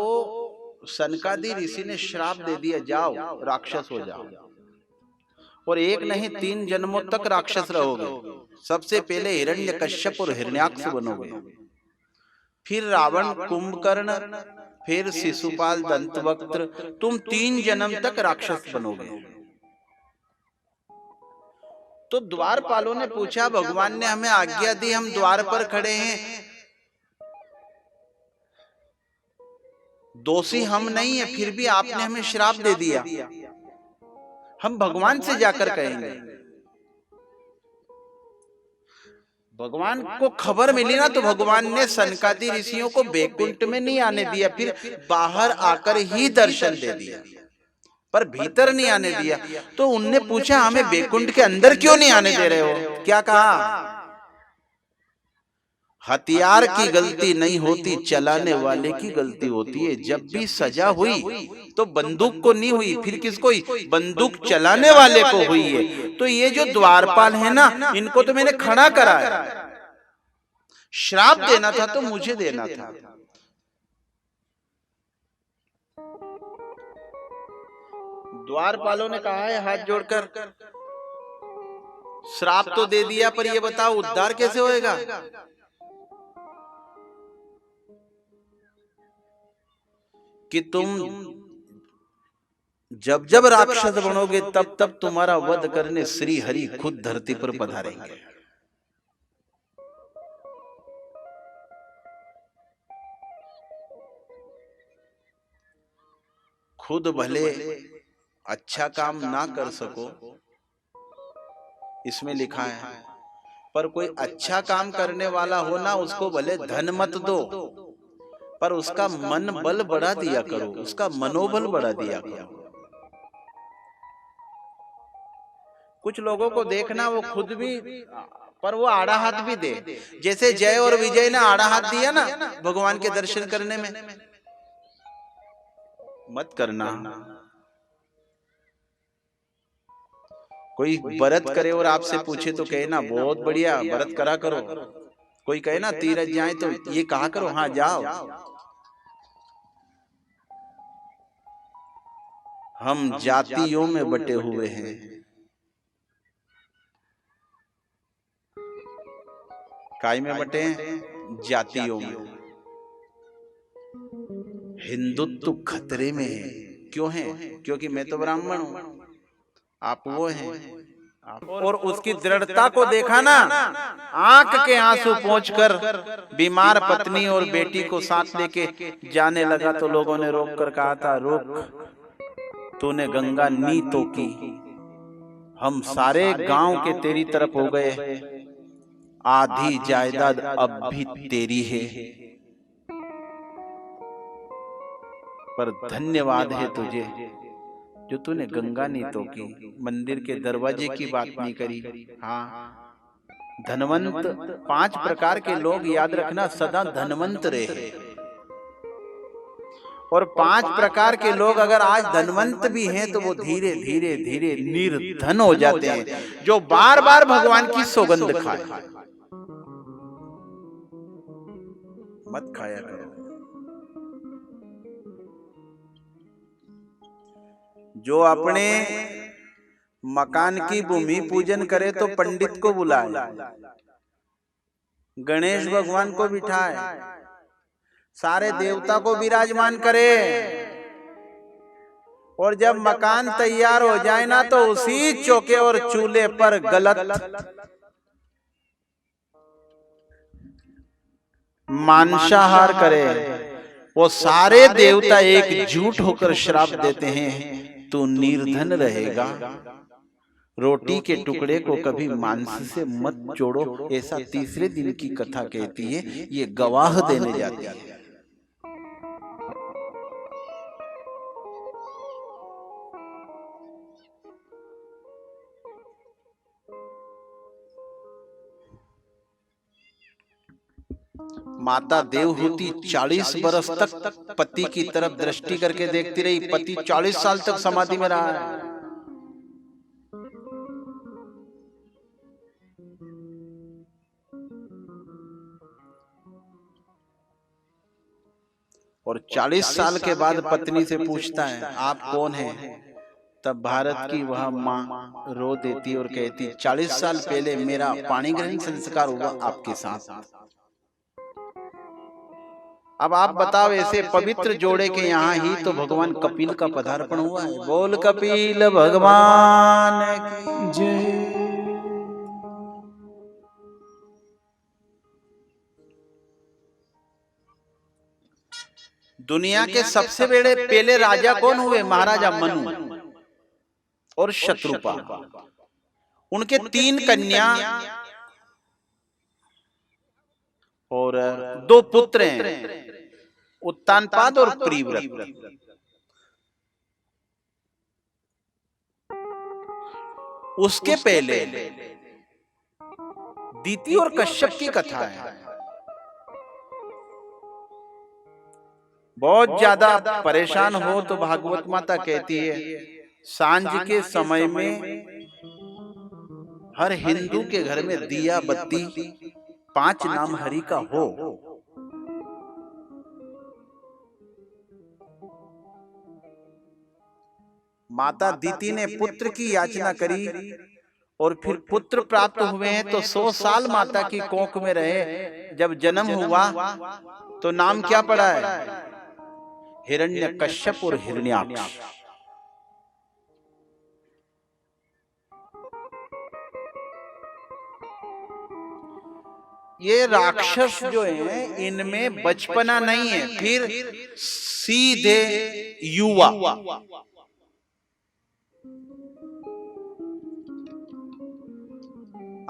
सनकादि ऋषि ने श्राप दे दिया, जाओ राक्षस हो जाओ, और एक नहीं 3 जन्मों तक राक्षस रहोगे। सबसे पहले हिरण्यकश्यप और हिरण्याक्ष बनोगे, फिर रावण, कुंभकर्ण, फिर शिशुपाल, दंतवक्त्र, तुम 3 जन्म तक राक्षस बनोगे। तो द्वारपालों ने पूछा, भगवान ने हमें आज्ञा दी, हम द्वार पर खड़े हैं, दोषी हम नहीं है, फिर भी आपने हमें श्राप दे दिया, हम भगवान से जाकर कहेंगे। भगवान को खबर मिली ना, तो भगवान ने सनकादि ऋषियों को बैकुंठ में नहीं आने दिया, फिर बाहर आकर ही दर्शन दे दिया, पर भीतर नहीं आने दिया। तो उनने पूछा, हमें बैकुंठ के अंदर क्यों नहीं आने दे रहे हो? क्या कहा, हथियार की गलती नहीं होती, चलाने वाले की गलती होती है। जब भी सजा हुई तो बंदूक को नहीं हुई, फिर किसको हुई? बंदूक चलाने वाले को हुई है। तो ये जो द्वारपाल है ना, इनको तो मैंने खड़ा करा है। श्राप देना था तो मुझे देना था। द्वारपालों ने कहा है हाथ जोड़कर, श्राप तो दे दिया, पर ये बताओ उद्धार कैसे होएगा? कि तुम जब जब राक्षस बनोगे, तब तब तुम्हारा वध करने श्री हरि खुद धरती पर पधारेंगे। खुद भले अच्छा काम ना कर सको, इसमें लिखा है पर कोई अच्छा काम करने वाला हो ना, उसको भले धन मत दो, पर उसका मन बल बढ़ा दिया करो, उसका मनोबल बढ़ा दिया करो। कुछ लोगों को देखना वो खुद भी, पर वो आड़ा हाथ भी दे, जैसे जय और विजय ने आड़ा हाथ दिया ना भगवान के दर्शन करने में। मत करना। कोई व्रत करे और आपसे पूछे तो कहे ना बहुत बढ़िया व्रत करा करो। कोई कहे ना तीरथ जाए तो ये कहा करो हाँ जाओ। हम जातियों में बटे हुए हैं। काय में बटे हैं? जातियों में। हिंदुत्व खतरे में है। क्यों है? क्योंकि मैं तो ब्राह्मण हूं, आप वो हैं। और उसकी दृढ़ता को देखा ना, आंख के आंसू पोंछकर बीमार पत्नी और बेटी को साथ लेके जाने लगा तो लोगों ने रोक कर कहा था, रोक, तूने गंगा नी तो की, हम सारे गांव के तेरी तरफ हो गए, आधी जायदाद अब भी तेरी है, पर धन्यवाद है तुझे जो तूने गंगा नी तो की, मंदिर के दरवाजे की बात नहीं करी। हाँ, धनवंत 5 प्रकार के लोग याद रखना सदा धनवंत रहे, और 5 प्रकार के लोग अगर आज धनवंत भी हैं तो वो धीरे धीरे धीरे निर्धन हो जाते हैं, जो बार बार भगवान की सौगंध खाए। मत खाया करो। जो अपने मकान की भूमि पूजन करे तो पंडित को बुलाए, गणेश भगवान को बिठाए, सारे देवता को विराजमान करे, और जब मकान तैयार हो जाए ना तो उसी चौके और चूल्हे पर गलत मांसाहार करे, वो सारे देवता एकजुट होकर श्राप देते हैं, तू निर्धन रहेगा, रोटी के टुकड़े को कभी मांस से मत जोड़ो, ऐसा तीसरे दिन की कथा कहती है। ये गवाह देने जाती है। माता देवहूति 40 बरस तक पति की तरफ दृष्टि करके देखती रही। पति 40 साल तक समाधि में रहा है। और 40 साल के बाद पत्नी से पूछता है आप कौन हैं? तब भारत की वह माँ रो देती और कहती 40 साल पहले मेरा पाणी ग्रहण संस्कार हुआ आपके साथ। अब आप बताओ ऐसे पवित्र जोड़े के यहाँ ही तो भगवान कपिल का पदार्पण हुआ है। बोल कपिल भगवान की जय। दुनिया के सबसे बड़े पहले राजा कौन हुए? महाराजा मनु और शत्रुपा। उनके 3 कन्या और 2 पुत्र हैं, उत्तानपाद और प्रिव्रत। उसके पहले दीति और कश्यप की कथा है। बहुत ज्यादा परेशान हो तो भागवत माता कहती है सांझ के समय में हर हिंदू के घर में दिया बत्ती 5 नाम हरि का हो। माता दीति ने पुत्र की याचना करी और फिर पुत्र प्राप्त हुए हैं तो 100 साल माता की कोख में रहे। जब जन्म हुआ तो नाम क्या पड़ा है? हिरण्यकश्यप और हिरण्याक्ष। ये राक्षस जो है इनमें बचपना नहीं है, फिर सीधे युवा।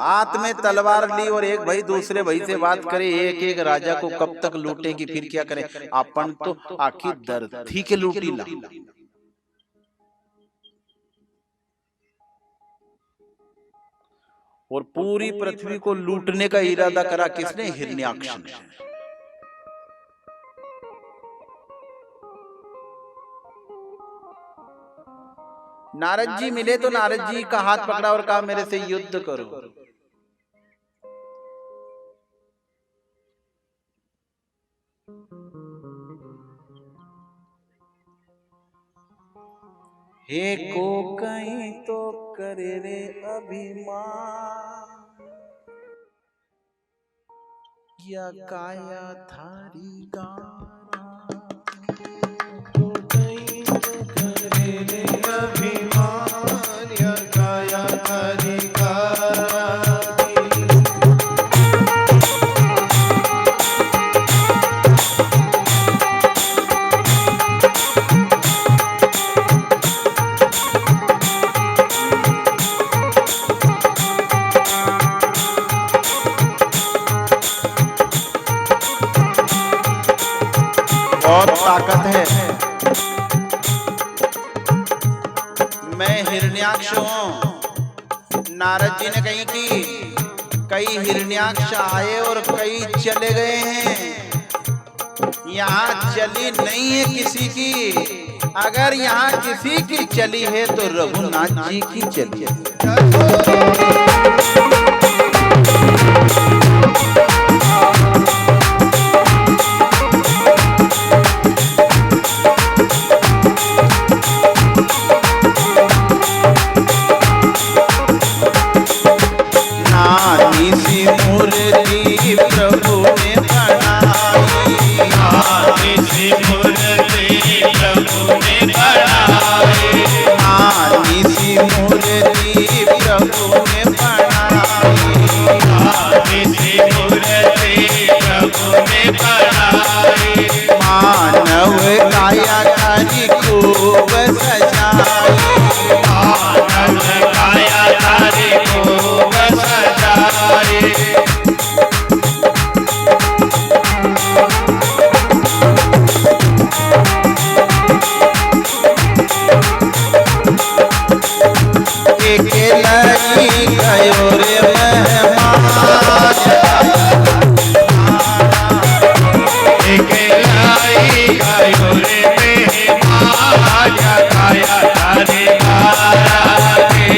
हाथ में तलवार ली और एक भाई दूसरे भाई से बात करे, एक एक राजा को कब तक लूटेंगे, फिर क्या करें, अपन तो आखिर धरती के लूटी ला। और पूरी पृथ्वी को लूटने का इरादा करा किसने? हिरण्याक्ष ने। नारद जी मिले तो नारद जी का हाथ पकड़ा और कहा मेरे से युद्ध करो। हे को कहीं तो करे रे अभिमान, या काया थारी गाना, तो कहीं तो करे रे अभिमान, या काया थारी गाना। बहुत ताकत है। मैं हिरण्याक्ष हूं। नारद जी ने कही कि कई हिरण्याक्ष आए और कई चले गए हैं, यहाँ चली नहीं है किसी की। अगर यहाँ किसी की चली है तो रघुनाथ जी की चली है। मानव काया तारी खूब सजाई, मानव काया तारी खूब सजाई। एक लाई गयो रे मेहमान, एक लाई गयो रे मेहमान, या काया तारी गाना के।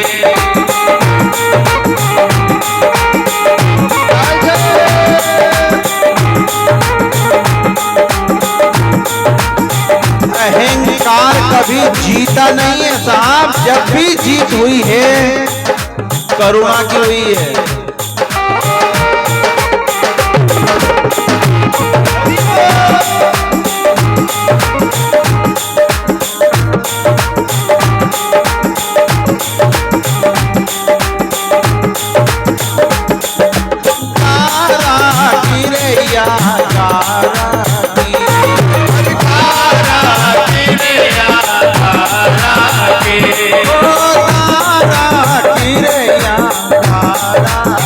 अहंकार कभी जीता नहीं है साहब, जब भी जीत हुई है करुणा की हुई है। तारा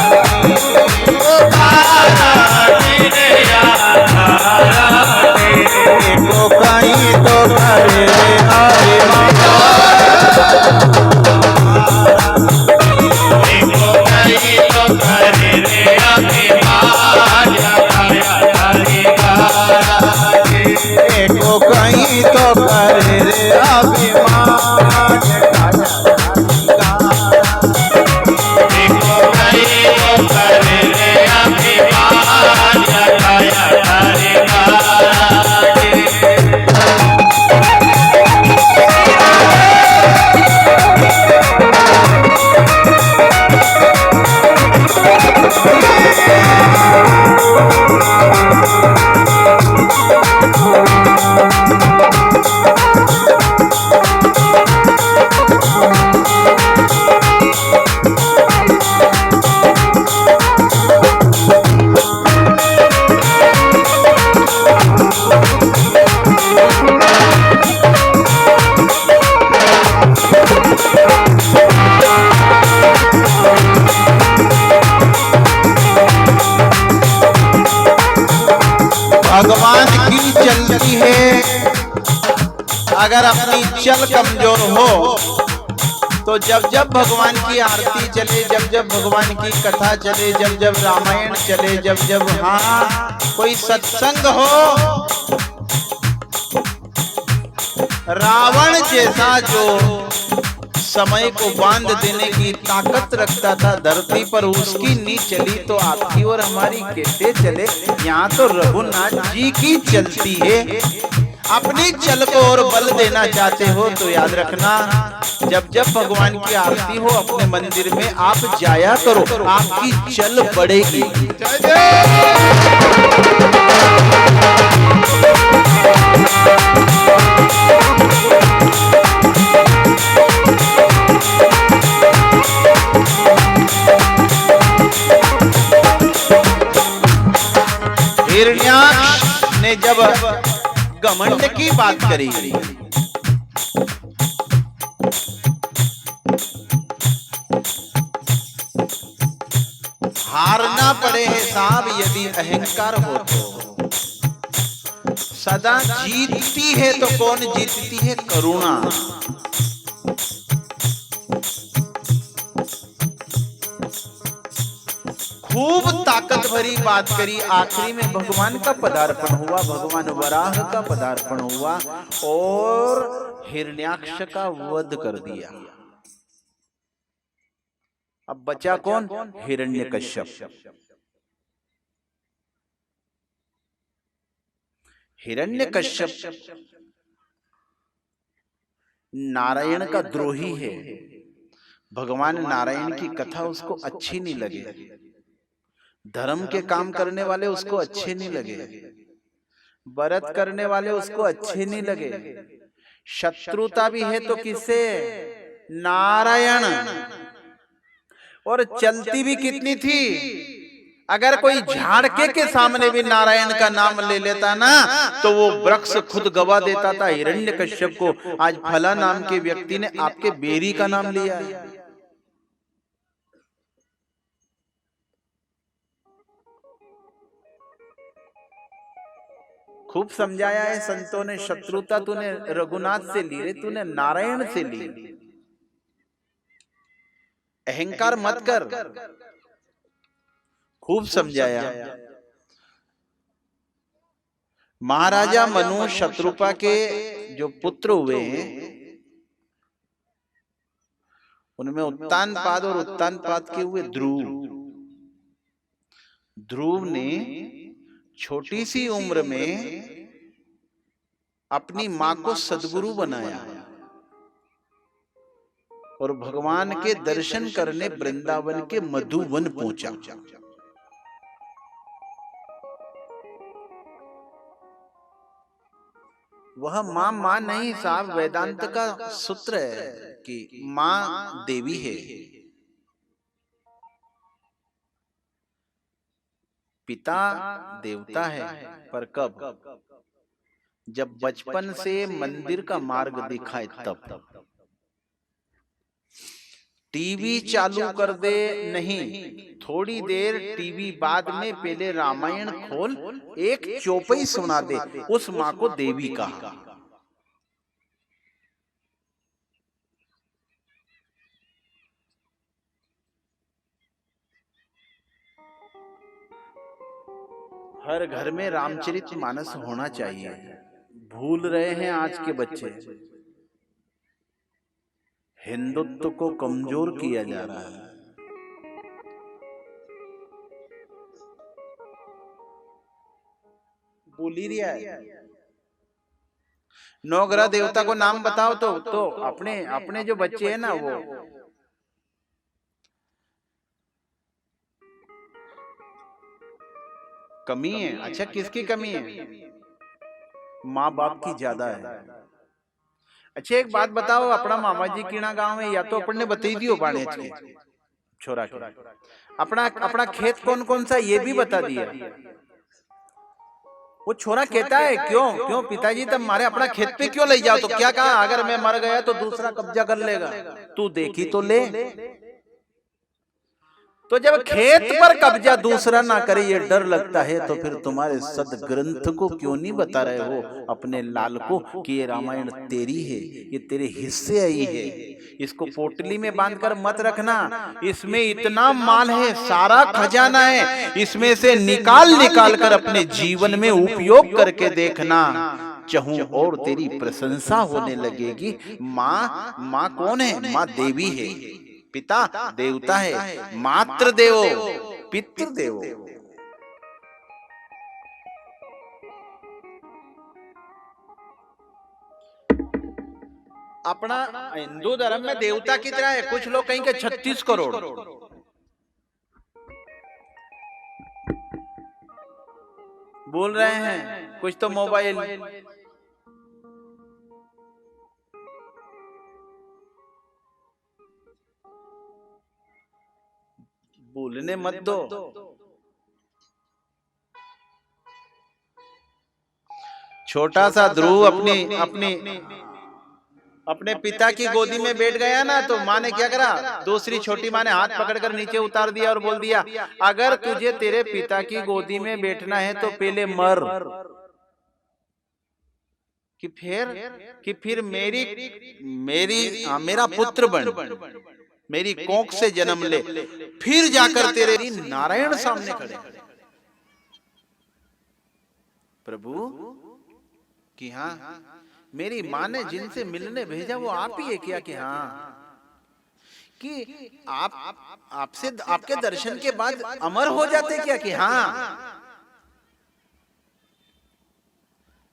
चलती है। अगर अपनी चल कमजोर हो तो जब जब भगवान की आरती चले, जब जब भगवान की कथा चले, जब जब रामायण चले, जब जब हाँ कोई सत्संग हो, रावण जैसा जो समय को बांध देने की ताकत रखता था धरती पर, उसकी नी चली तो आपकी और हमारी कैसे चले। यहाँ तो रघुनाथ जी की चलती है। अपनी चल को और बल देना चाहते हो तो याद रखना, जब जब भगवान की आरती हो अपने मंदिर में आप जाया करो, आपकी चल बढ़ेगी। हिरण्याक्ष ने जब घमंड की बात करी, हारना पड़े है साहब यदि अहंकार हो तो, सदा जीतती है तो कौन जीतती है? करुणा। खूब ताकत भरी बात करी, आखिरी में भगवान का पदार्पण हुआ, भगवान वराह का पदार्पण हुआ और हिरण्याक्ष का वध कर दिया। अब बचा कौन? हिरण्यकश्यप। हिरण्यकश्यप नारायण का द्रोही है। भगवान नारायण की कथा उसको अच्छी नहीं लगी, धर्म के काम करने वाले उसको अच्छे नहीं लगे, व्रत करने वाले उसको अच्छे नहीं लगे। शत्रुता भी है तो किससे? नारायण। और चलती भी कितनी थी, अगर कोई झाड़के के सामने भी नारायण का नाम ले लेता ना तो वो वृक्ष खुद गवा देता था हिरण्यकश्यप को। आज फला नाम के व्यक्ति ने आपके बेरी का नाम लिया। खूब समझाया है संतों ने, शत्रुता तूने रघुनाथ से ली रे, तूने नारायण से ली। अहंकार मत कर। खूब समझाया। महाराजा मनु शत्रुपा के जो पुत्र हुए हैं उनमें उत्तानपाद और उत्तानपाद के हुए ध्रुव। ध्रुव ने छोटी सी उम्र में अपनी मां को सद्गुरु बनाया और भगवान के दर्शन करने वृंदावन के मधुवन पहुंचा। वह मां नहीं साहब, वेदांत का सूत्र है कि मां देवी है, पिता देवता है। पर कब? जब बचपन से मंदिर का मार्ग दिखाए तब। टीवी चालू कर दे नहीं, थोड़ी देर टीवी बाद में, पहले रामायण खोल, एक चौपाई सुना दे, उस मां को देवी कहा। हर घर में रामचरितमानस होना चाहिए। भूल रहे हैं आज के बच्चे, हिंदुत्व को कमजोर किया जा रहा है। भूल ही रहा है। नवग्रह देवता को नाम बताओ तो अपने जो बच्चे हैं ना वो कमी है। अच्छा किसकी कमी है? माँ बाप की ज्यादा है। अच्छा एक बात बताओ, अपना मामा जी कीणा गांव है, या तो अपन ने बता दियो बाणे के छोरा के अपना खेत कौन कौन सा ये भी बता दिया। वो छोरा कहता है क्यों पिताजी तुम मारे अपना खेत पे क्यों ले जाओ? तो क्या कहा, अगर मैं मर गया तो दूसरा कब्जा कर लेगा। तू देखी तो ले। तो जब खेत पर कब्जा दूसरा ना करे ये डर लगता है, तो फिर तुम्हारे सदग्रंथ को क्यों नहीं बता रहे हो अपने लाल को कि ये रामायण तेरी है, ये तेरे हिस्से आई है। इसको पोटली में बांधकर मत रखना, इसमें इतना माल है, सारा खजाना है, इसमें से निकाल निकाल कर अपने जीवन में उपयोग करके देखना, चाहूं और तेरी प्रशंसा होने लगेगी। माँ कौन है? माँ देवी है, पिता देवता है, मातृ देवो पितृ देवो। अपना हिंदू धर्म में देवता कितना है? कुछ लोग कहेंगे 36 करोड़। बोल रहे हैं कुछ तो मोबाइल। भूलने मत दो। छोटा सा ध्रुव अपने पिता की गोदी में बैठ गया ना, तो माँ ने क्या करा? दूसरी छोटी माँ ने हाथ पकड़कर नीचे उतार दिया और बोल दिया, अगर तुझे तेरे पिता की गोदी में बैठना है तो पहले मर, कि फिर मेरा पुत्र बन, मेरी कोख से जन्म ले, फिर जाकर तेरे नारायण सामने खड़े। प्रभु कि हाँ, मेरी माँ ने जिनसे मिलने भेजा वो आप ही है क्या? कि हाँ, कि आपसे आपके दर्शन के बाद अमर हो जाते क्या? कि हाँ।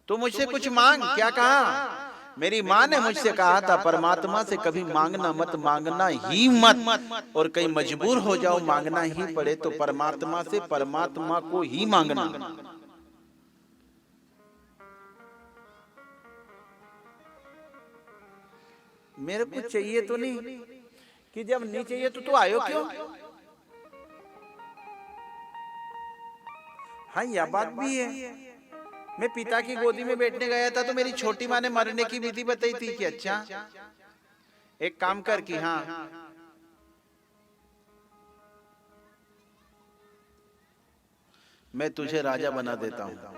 तो मुझसे कुछ मांग। क्या कहा? मेरी माँ ने मुझसे कहा था परमात्मा से कभी मांगना मत, मांगना ही मत, और कहीं मजबूर हो जाओ मांगना ही पड़े तो परमात्मा से परमात्मा को ही मांगना। मेरे को चाहिए तो नहीं, कि जब नहीं चाहिए तो तू आयो क्यों? हाँ, यह बात भी है। मैं पिता की गोदी में बैठने गया था तो मेरी छोटी माँ ने मरने की विधि बताई थी कि अच्छा एक काम कर कि हाँ, मैं तुझे राजा बना देता हूं।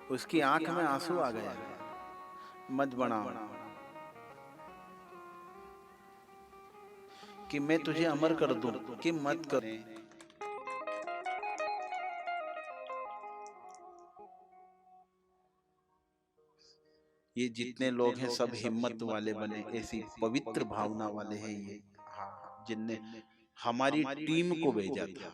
उसकी आंख में आंसू आ गया। मत बनाओ कि मैं तुझे अमर कर दूं, कि मत कर। ये जितने लोग हैं सब हिम्मत वाले बने, ऐसी पवित्र भावना वाले हैं ये, हाँ, जिनने हमारी टीम को भेजा था।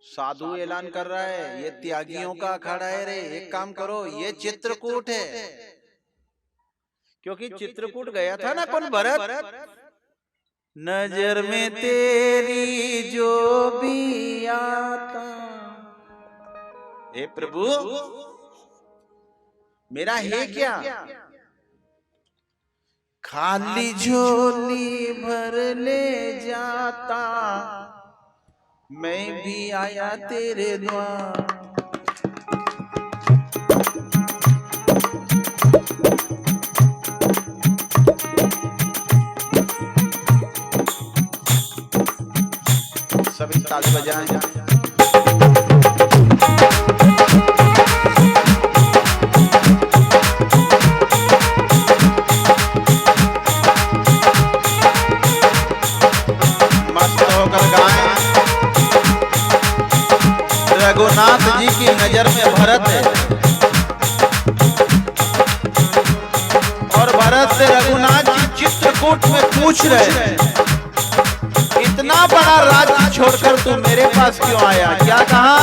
साधु ऐलान कर रहा है ये त्यागियों का अखाड़ा है रे, एक काम करो, ये चित्रकूट है। क्योंकि चित्रकूट गया था ना कौन? भरत। नजर में तेरी जो भी आता, हे प्रभु मेरा है क्या? खाली झोली भर ले जाता, मैं भी आया तेरे द्वार। सभी ताली बजाएं। मस्त होकर गाएं। रघुनाथ जी की नजर में भरत है और भरत से रघुनाथ जी चित्रकूट में पूछ रहे हैं, इतना बड़ा राज्य छोड़कर तू मेरे पास क्यों आया? क्या कहा?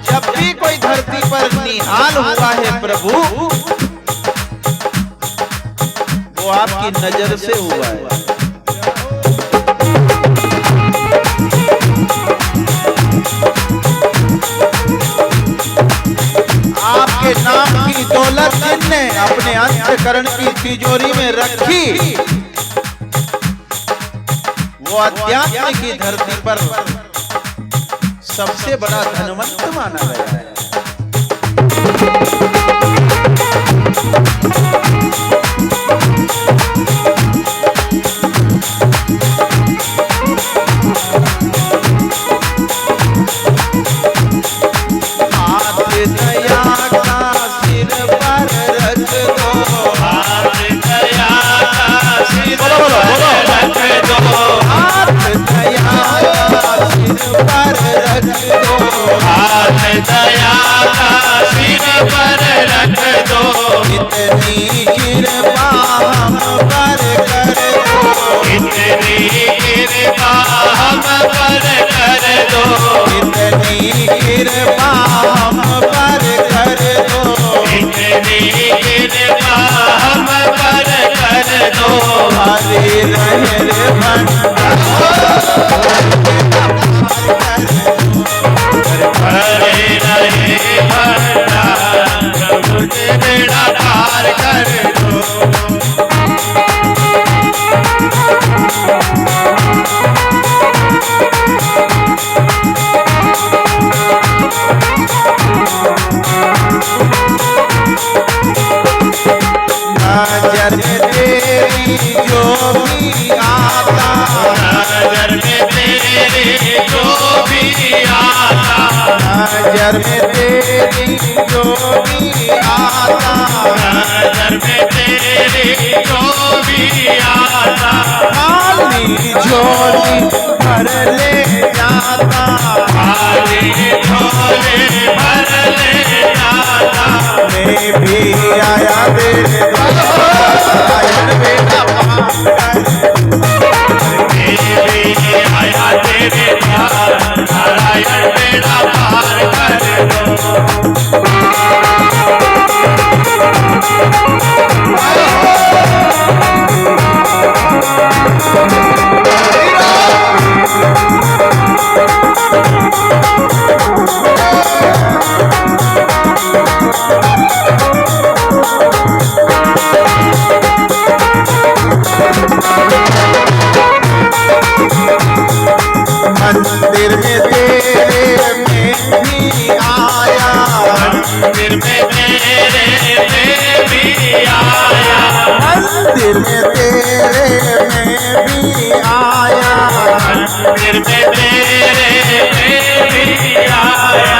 जब भी कोई धरती पर निहाल हुआ है प्रभु, वो आपकी नजर से हुआ है। आपके नाम की दौलत जिनने अपने अंतःकरण की तिजोरी में रखी, वो वो अध्यात्म की धरती पर सबसे बड़ा धनवंत माना गया है। दया का सिर पर रख दो, इतनी कृपा हम पर कर दो, इतनी कृपा हम पर कर दो, इतनी कृपा हम पर कर दो, इतनी कृपा हम पर कर दो। हरे रहे भंडार बेड़ा पार कर दो। नजर में तेरी जो भी आता, नजर में तेरी जो भी आता, नजर में तेरी जो भी आता, नजर में तेरी जो भी आता, खाली झोली भर ले जाता, खाली झोली भर ले जाता। मैं भी आया तेरे नारायण बेड़ा पार कर, मैं भी आया तेरे नारायण बेड़ा पार कर दो। मंदिर में तेरे में भी आया, मंदिर में तेरे में भी आया, मंदिर में तेरे में भी आया, मंदिर में तेरे में भी आया।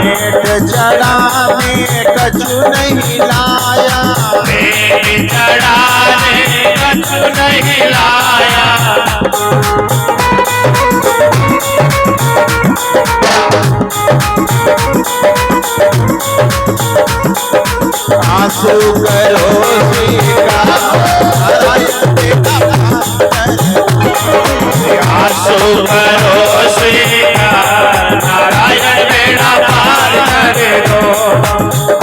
भेंट चढ़ाने कछु नहीं लाया, भेंट चढ़ाने कछु नहीं लाया। आंसू करो स्वीकार, नारायण बेड़ा पार कर, आंसू करो स्वीकार, नारायण बेड़ा पार कर दो।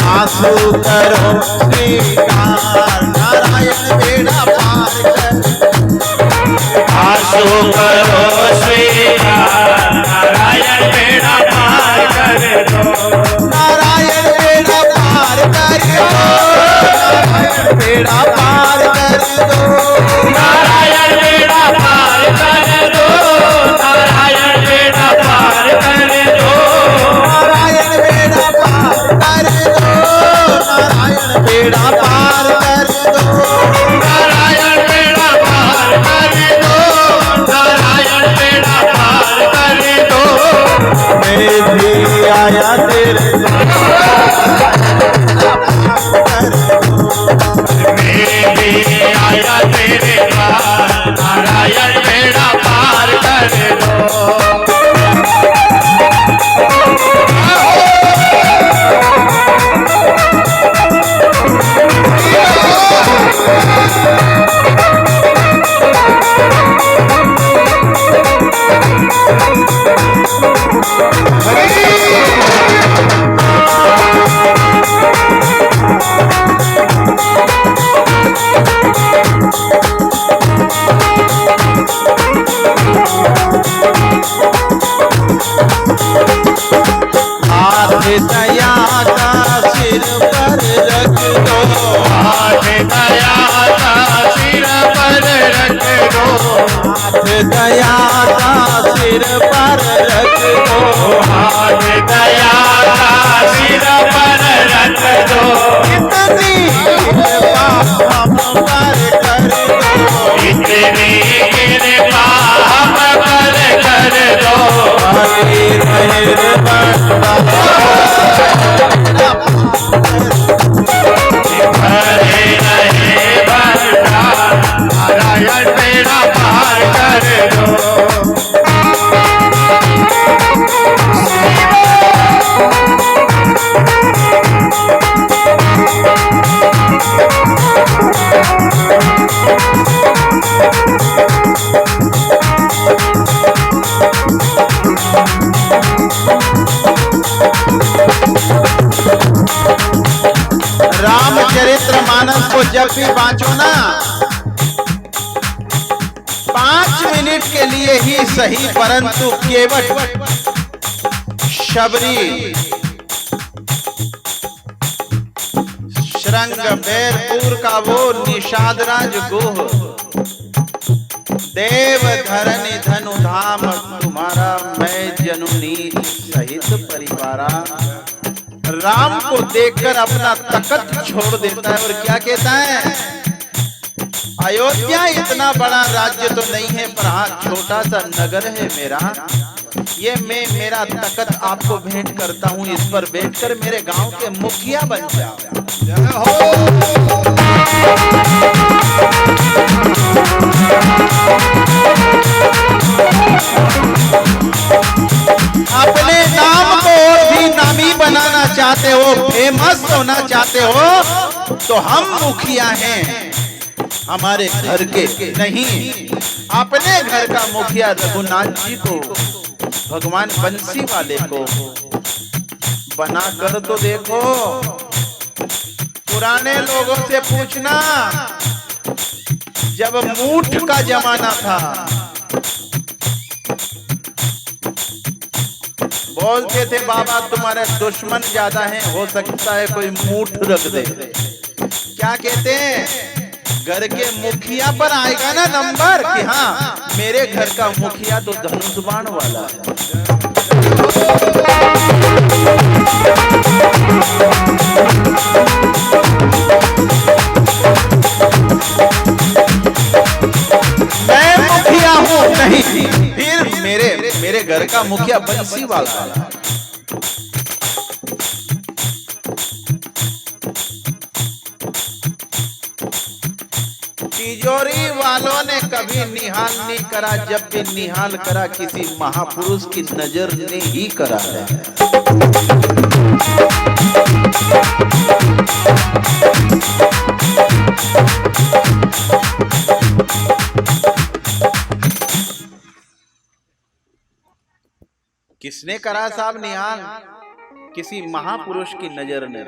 आंसू करो स्वीकार, नारायण बेड़ा पार कर, आंसू करो स्वीकार, नारायण बेड़ा पार कर दो। नारायण बेड़ा पार कर दो, नारायण बेड़ा पार कर दो, नारायण बेड़ा पार कर दो, नारायण बेड़ा पार कर दो, नारायण बेड़ा पार कर दो, नारायण बेड़ा पार कर सिर पर रख दो, हाथ दया का सिर पर रख दो, इतनी कृपा हम पर कर दो, इतनी कृपा हम पर कर दो, हरे मेहरबान हरे रहे बंदा, नारायण बेड़ा पार कर दो। रामचरितमानस को जब भी बांचो ना, 5 मिनट के लिए ही सही, परंतु केवट शबरी श्रृंग बैरपुर का वो निषादराज गोह, देव धरनी धनु धाम तुम्हारा, मैं जनुनी सहित परिवारा। राम को देखकर अपना तकत छोड़ देता है और क्या कहता है, अयोध्या इतना बड़ा राज्य तो नहीं है, पर हाँ छोटा सा नगर है मेरा, ये मैं मेरा तकत आपको भेंट करता हूँ, इस पर बैठकर मेरे गांव के मुखिया बन जाओ। जय हो। अपने नाम को और भी नामी बनाना चाहते हो, फेमस होना चाहते हो, तो हम मुखिया हैं, हमारे घर के नहीं, अपने घर का मुखिया रघुनाथ जी को, भगवान बंसी वाले को बना कर तो देखो। पुराने लोगों से पूछना, जब मूठ का जमाना था, बोलते थे बाबा तुम्हारे दुश्मन ज्यादा हैं, हो सकता है कोई मूठ रख दे। क्या कहते हैं, घर के मुखिया पर आएगा ना नंबर कि हाँ मेरे घर का मुखिया तो धनुष बाण वाला है। मैं मुखिया हूँ नहीं, फिर मेरे घर का मुखिया बंसी वाला है। तिजोरी वालों ने कभी निहाल नहीं करा, जब भी निहाल करा किसी महापुरुष की नजर ने ही करा है। किसने करा साहब निहाल? किसी महापुरुष की नजर ने।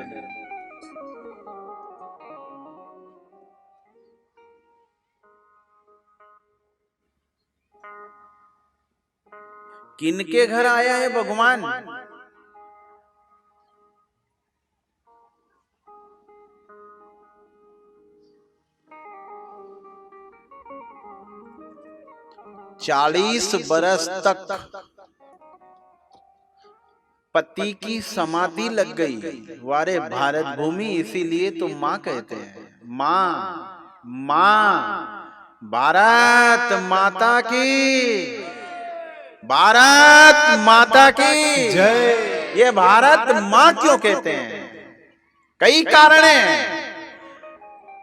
किनके घर आया है भगवान? चालीस बरस तक पति की समाधि लग गई। वारे भारत भूमि, इसीलिए तो माँ कहते हैं, माँ माँ भारत माता की, भारत माता की जय। ये भारत माँ क्यों कहते हैं? कई कारण हैं।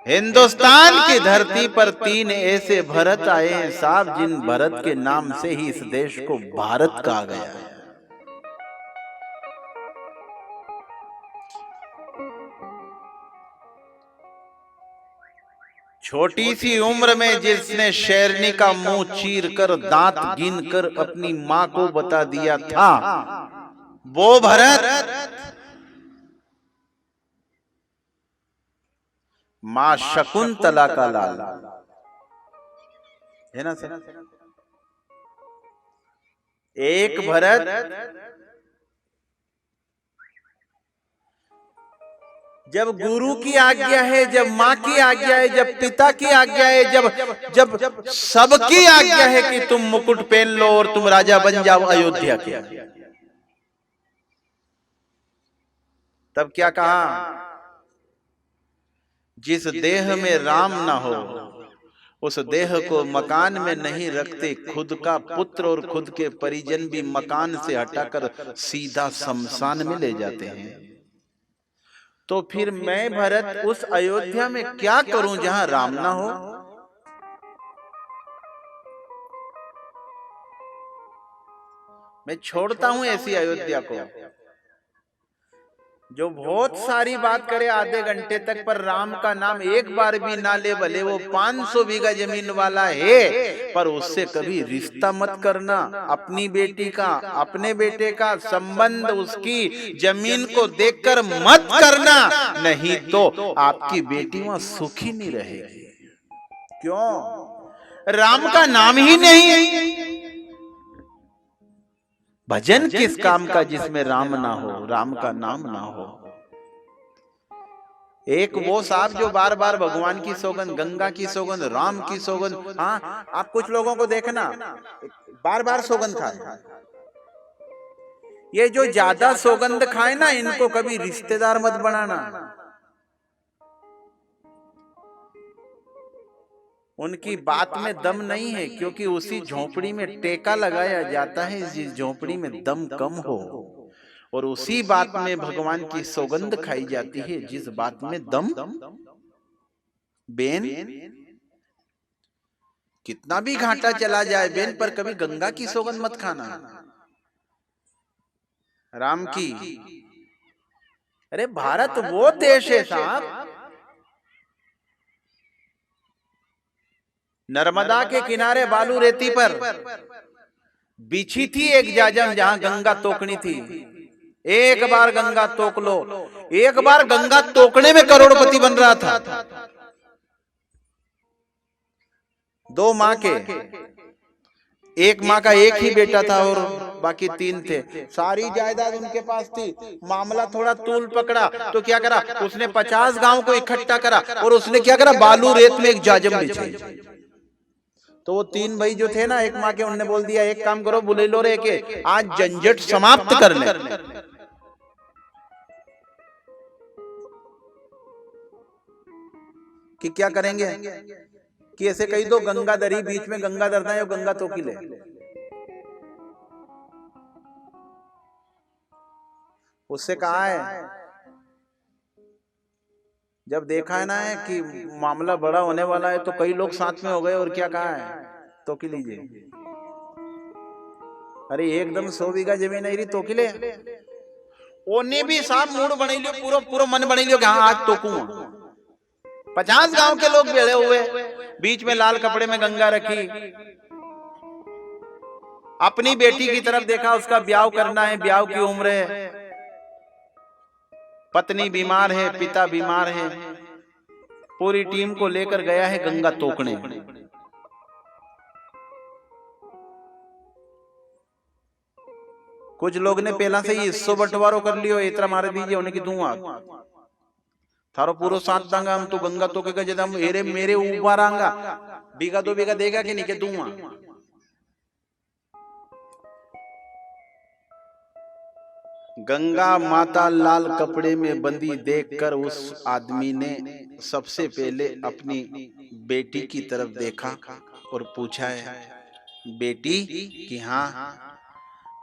हिंदुस्तान की धरती पर 3 ऐसे भरत आए हैं साहब, जिन भरत के नाम से ही इस देश को भारत कहा गया है। छोटी सी उम्र में जिसने शेरनी का मुंह चीर कर दांत गिन कर अपनी मां को बता दिया था, वो भरत मां शकुंतला का लाल है ना सर? एक भरत जब गुरु की आज्ञा है, जब माँ की आज्ञा है, जब पिता की आज्ञा है, जब सबकी आज्ञा है कि तुम मुकुट पहन लो और तुम राजा बन जाओ अयोध्या के, तब क्या कहा? जिस देह में राम ना हो उस देह को मकान में नहीं रखते। खुद का पुत्र और खुद के परिजन भी मकान से हटाकर सीधा शमशान में ले जाते हैं। तो फिर मैं भरत उस अयोध्या में क्या करूं जहां राम ना हो? मैं छोड़ता हूं ऐसी अयोध्या को जो बहुत सारी बात करे आधे घंटे तक, पर राम का नाम एक बार भी ना ले। भले वो 500 बीघा जमीन वाला है, पर उससे कभी रिश्ता मत करना। अपनी बेटी का, अपने बेटे का संबंध उसकी जमीन को देखकर मत करना, नहीं तो आपकी बेटी वहां सुखी नहीं रहेगी। क्यों? राम का नाम ही नहीं। भजन किस काम का जिसमें राम ना हो, राम का नाम ना हो। एक वो साहब जो बार बार भगवान की सौगंध, गंगा की सौगंध, राम की सौगंध, हाँ आप कुछ लोगों को देखना बार बार सौगंध खाए। ये जो ज्यादा सौगंध खाए ना, इनको कभी रिश्तेदार मत बनाना। उनकी बात में दम नहीं है, क्योंकि उसी झोपड़ी में टेका लगाया जाता है जिस झोपड़ी में दम कम हो, और उसी बात में भगवान की सौगंध खाई जाती है जिस बात में दम। बेन कितना भी घाटा चला जाए बेन, पर कभी गंगा की सौगंध मत खाना, राम की। अरे भारत वो देश है साहब, नर्मदा के किनारे बालू रेती पर बिछी थी एक जाजम जहां गंगा तोकनी थी। एक बार गंगा तोक लो, एक बार गंगा तोकने में करोड़पति बन रहा था। 2 माँ के, एक माँ का एक ही बेटा था और बाकी 3 थे। सारी जायदाद उनके पास थी। मामला थोड़ा तूल पकड़ा तो क्या करा उसने? 50 गांव को इकट्ठा करा और उसने क्या करा? बालू रेत में एक जाजम बिछाई। तो वो 3 भाई जो थे ना एक माँ के, उनने बोल दिया एक काम करो बुलेलो रे के आज झंझट समाप्त कर ले। कि क्या करेंगे कि ऐसे कही दो गंगा दरी, बीच में गंगा दरना है, गंगा तो की ले। उससे कहा है जब देखा है ना है कि मामला बड़ा होने वाला है तो कई लोग साथ में हो गए, और क्या कहा है? तो की लीजिए। अरे एकदम 100 बीघा जमीन है तो की ले। ओने भी साहब मूड बने लियो, पूरा पूरा मन बने लियो कि हाँ आज तोकू। 50 गांव के लोग बेड़े हुए, बीच में लाल कपड़े में गंगा रखी, अपनी बेटी की तरफ देखा, उसका ब्याह करना है, ब्याह की उम्र है, पत्नी बीमार है, पिता बीमार है, पूरी टीम को लेकर गया है गंगा तोकने। कुछ लोग ने पहला से ही हिस्सों बंटवारो कर लियो, इतना मारे दीजिए उन्हें की दूंगा थारो पूरो साथ दांगा, हम तो गंगा तोके का जदा मेरे मेरे ऊपर आंगा, बीघा 2 बीघा देगा कि नहीं के दूंगा। गंगा माता लाल कपड़े में बंदी देखकर उस आदमी ने सबसे पहले अपनी बेटी की तरफ देखा और पूछा है बेटी कि हाँ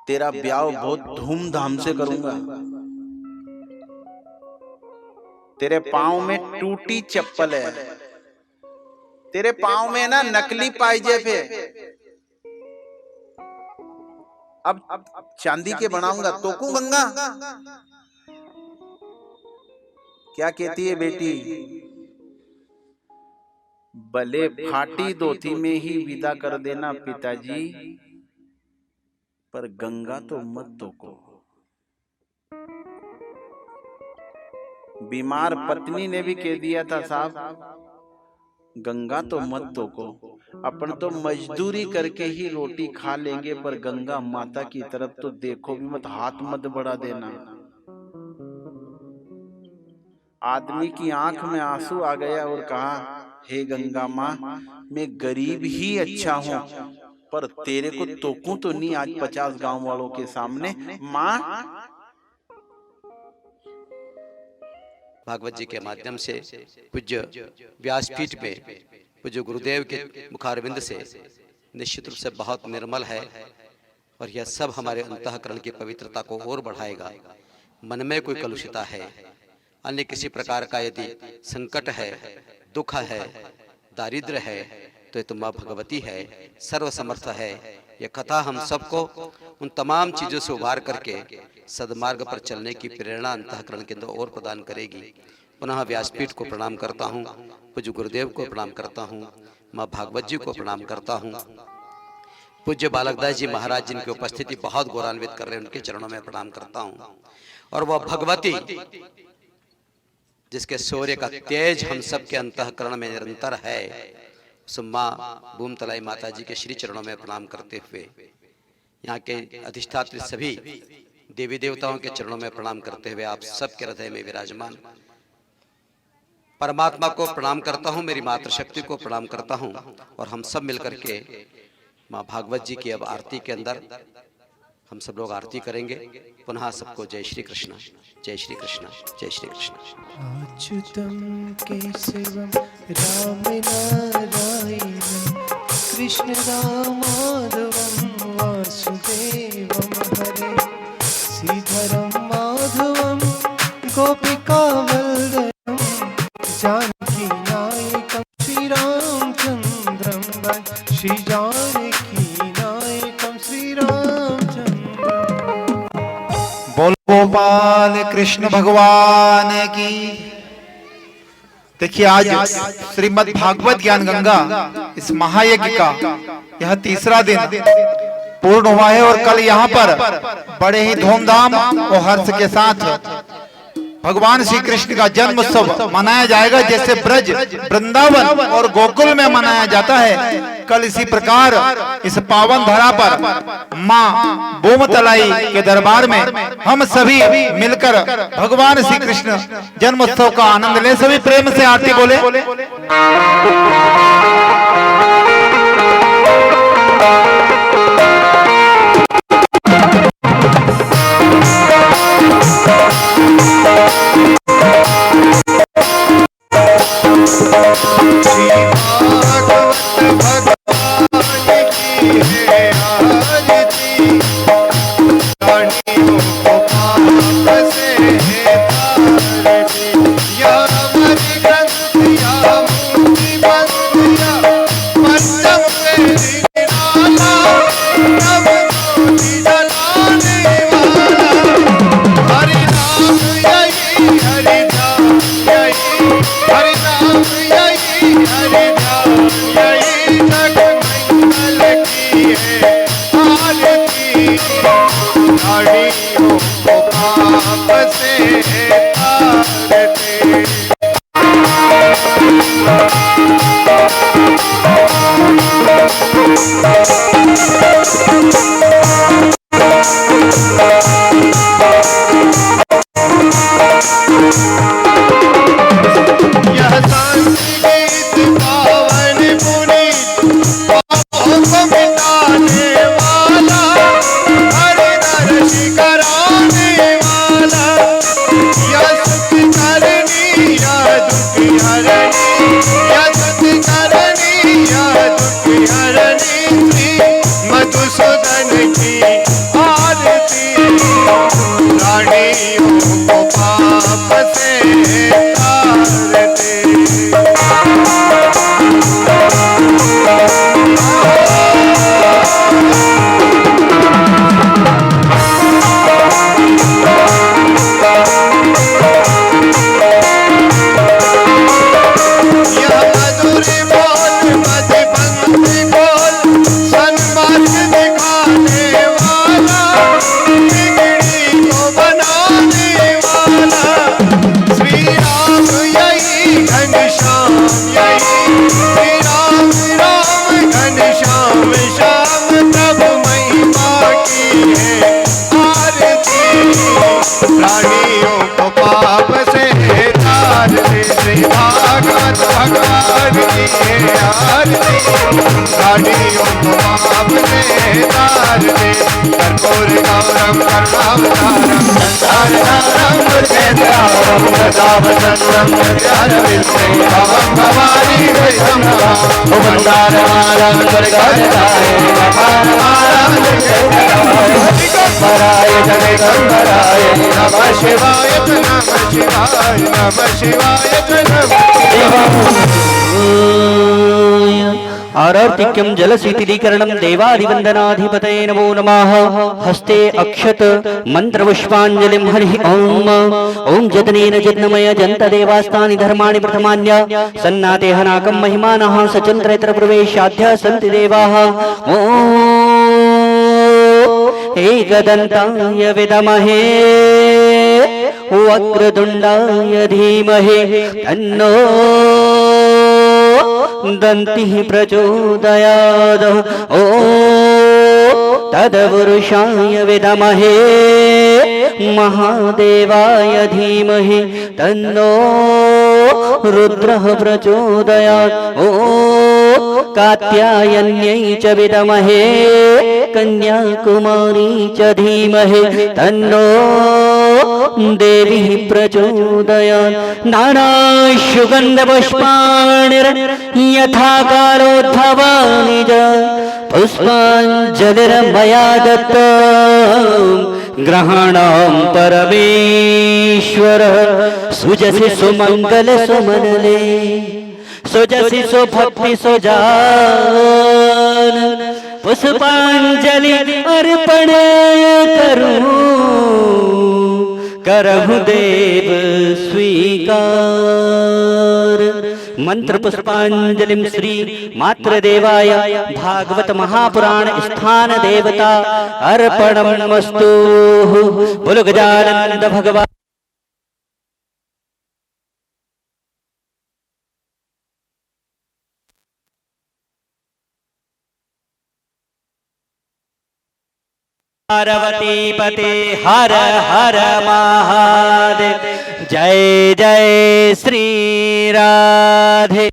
तेरा ब्याह बहुत धूमधाम से करूंगा, तेरे पांव में टूटी चप्पल है, तेरे पांव में ना नकली पायजेब है, अब चांदी के बनाऊंगा तो को गंगा। क्या कहती है बेटी? भले फाटी धोती में ही विदा कर देना पिताजी, पर गंगा तो मत तोको। बीमार पत्नी ने भी कह दिया था साहब गंगा तो मत तोको, अपन तो मजदूरी करके ही रोटी खा लेंगे, पर गंगा माता की तरफ तो देखो भी मत, हाथ मत बढ़ा देना। आदमी की आंख में आंसू आ गया और कहा, हे गंगा माँ, मैं गरीब ही अच्छा हूँ, पर तेरे को टोकूं तो नहीं आज 50 गांव वालों के सामने। माँ, भागवत जी के माध्यम से पूज्य व्यासपीठ में पूज्य गुरुदेव के मुखारविंद से निश्चित रूप से बहुत निर्मल है और यह सब हमारे अंतःकरण की पवित्रता को और बढ़ाएगा। मन में कोई कलुषिता है, अन्य किसी प्रकार का यदि संकट है, दुख है, दारिद्र्य है, तो ये तो माँ भगवती है, सर्वसमर्थ है। यह कथा हम सबको उन तमाम चीजों से उबार करके सदमार्ग पर चलने की प्रेरणा अंतःकरण के अंदर और प्रदान करेगी। पुनः व्यासपीठ को प्रणाम करता हूँ, पूज्य गुरुदेव को प्रणाम करता हूँ, माँ भागवत जी को प्रणाम करता हूँ, पूज्य बालकदास जी महाराज जिनकी उपस्थिति बहुत गौरवान्वित कर रहे हैं, उनके चरणों में प्रणाम करता हूँ। और वह भगवती जिसके शौर्य का तेज हम सबके अंतःकरण में निरंतर है, उस माँ बूमतलाई माता जी के श्री चरणों में प्रणाम करते हुए यहाँ के अधिष्ठात्री सभी देवी देवताओं के चरणों में प्रणाम करते हुए आप सबके हृदय में विराजमान परमात्मा को प्रणाम करता हूँ, मेरी मातृशक्ति को प्रणाम करता हूँ। और हम सब मिलकर के माँ भागवत जी की अब आरती के अंदर हम सब लोग आरती करेंगे। पुनः सबको जय श्री कृष्ण, जय श्री कृष्ण, जय श्री कृष्ण। अच्युतम केशवम राम नारायण कृष्ण रामाधवम वासुदेवम हरे श्रीधरम माधवम गोपिका वल्लभम जानकी नायकम श्री रामचंद्रम श्री जानकी नायकम श्री रामचंद्रम। बोल गोपाल कृष्ण भगवान की। देखिए आज श्रीमद् भागवत ज्ञान गंगा इस महायज्ञ का यह तीसरा दिन पूर्ण हुआ है और कल यहाँ पर बड़े ही धूमधाम और हर्ष के साथ भगवान श्री कृष्ण का जन्म उत्सव मनाया जाएगा, जैसे ब्रज, वृंदावन और गोकुल में मनाया जाता है। कल इसी प्रकार इस पावन धरा पर माँ बूमतलाई के दरबार में हम सभी मिलकर भगवान श्री कृष्ण जन्मोत्सव का आनंद ले। सभी प्रेम से आरती बोले। प्राणियों को पाप से आरती गाड़ियों को आपने तार दे कर्पूर गौरम करुणावतारम संसारनारम दुर्गेन्द्रारम सदावसंतम ज्ञानविद्रे भवं भवानी वैष्णवं वंदारमालं दुर्गादाय नमारमालं दुर्गेन्द्राय दिगंबराय जगदंबराय नमः शिवाय नमः शिवाय नमः शिवाय नमः आरतिक्यं जलशीतलीकरणं देवादिवन्दनाधिपतये नमो नमः। हस्ते अक्षत मन्त्रपुष्पाञ्जलिं हरिः ॐ ॐ जतनेन जन्मय जन्तदेवास्तानि धर्माणि प्रथमान्य सन्नाते हनाकं महिमानः सचन्द्रयत्र प्रवेशाद्य सन्ति देवाः ॐ एकदन्ताय विद्महे वक्रतुण्डाय धीमहि तन्नो दन्तिः प्रचोदयात् ॐ तत्पुरुषाय विद्महे महादेवाय धीमहि तन्नो रुद्रः प्रचोदयात् ॐ कात्यायन्यै च विद्महे कन्याकुमारी च धीमहि तन्नो देवी प्रचोदयात् नानाशुगन्धपुष्पाणि यथा कालोद्भवानि च पुष्पाञ्जलिर्मया दत्तं ग्रहणं परमेश्वर सुजसि सुमङ्गल सुमनले सुजसि सुभक्ति सुजान पुष्पांजलि अर्पण करहु देव स्वीकार। मंत्र पुष्पांजलिं श्री मातृदेवाय भागवत महापुराण स्थान देवता अर्पणमस्तु। बोलो गजानन भगवान पार्वती पते हर हर महादेव। जय जय श्री राधे।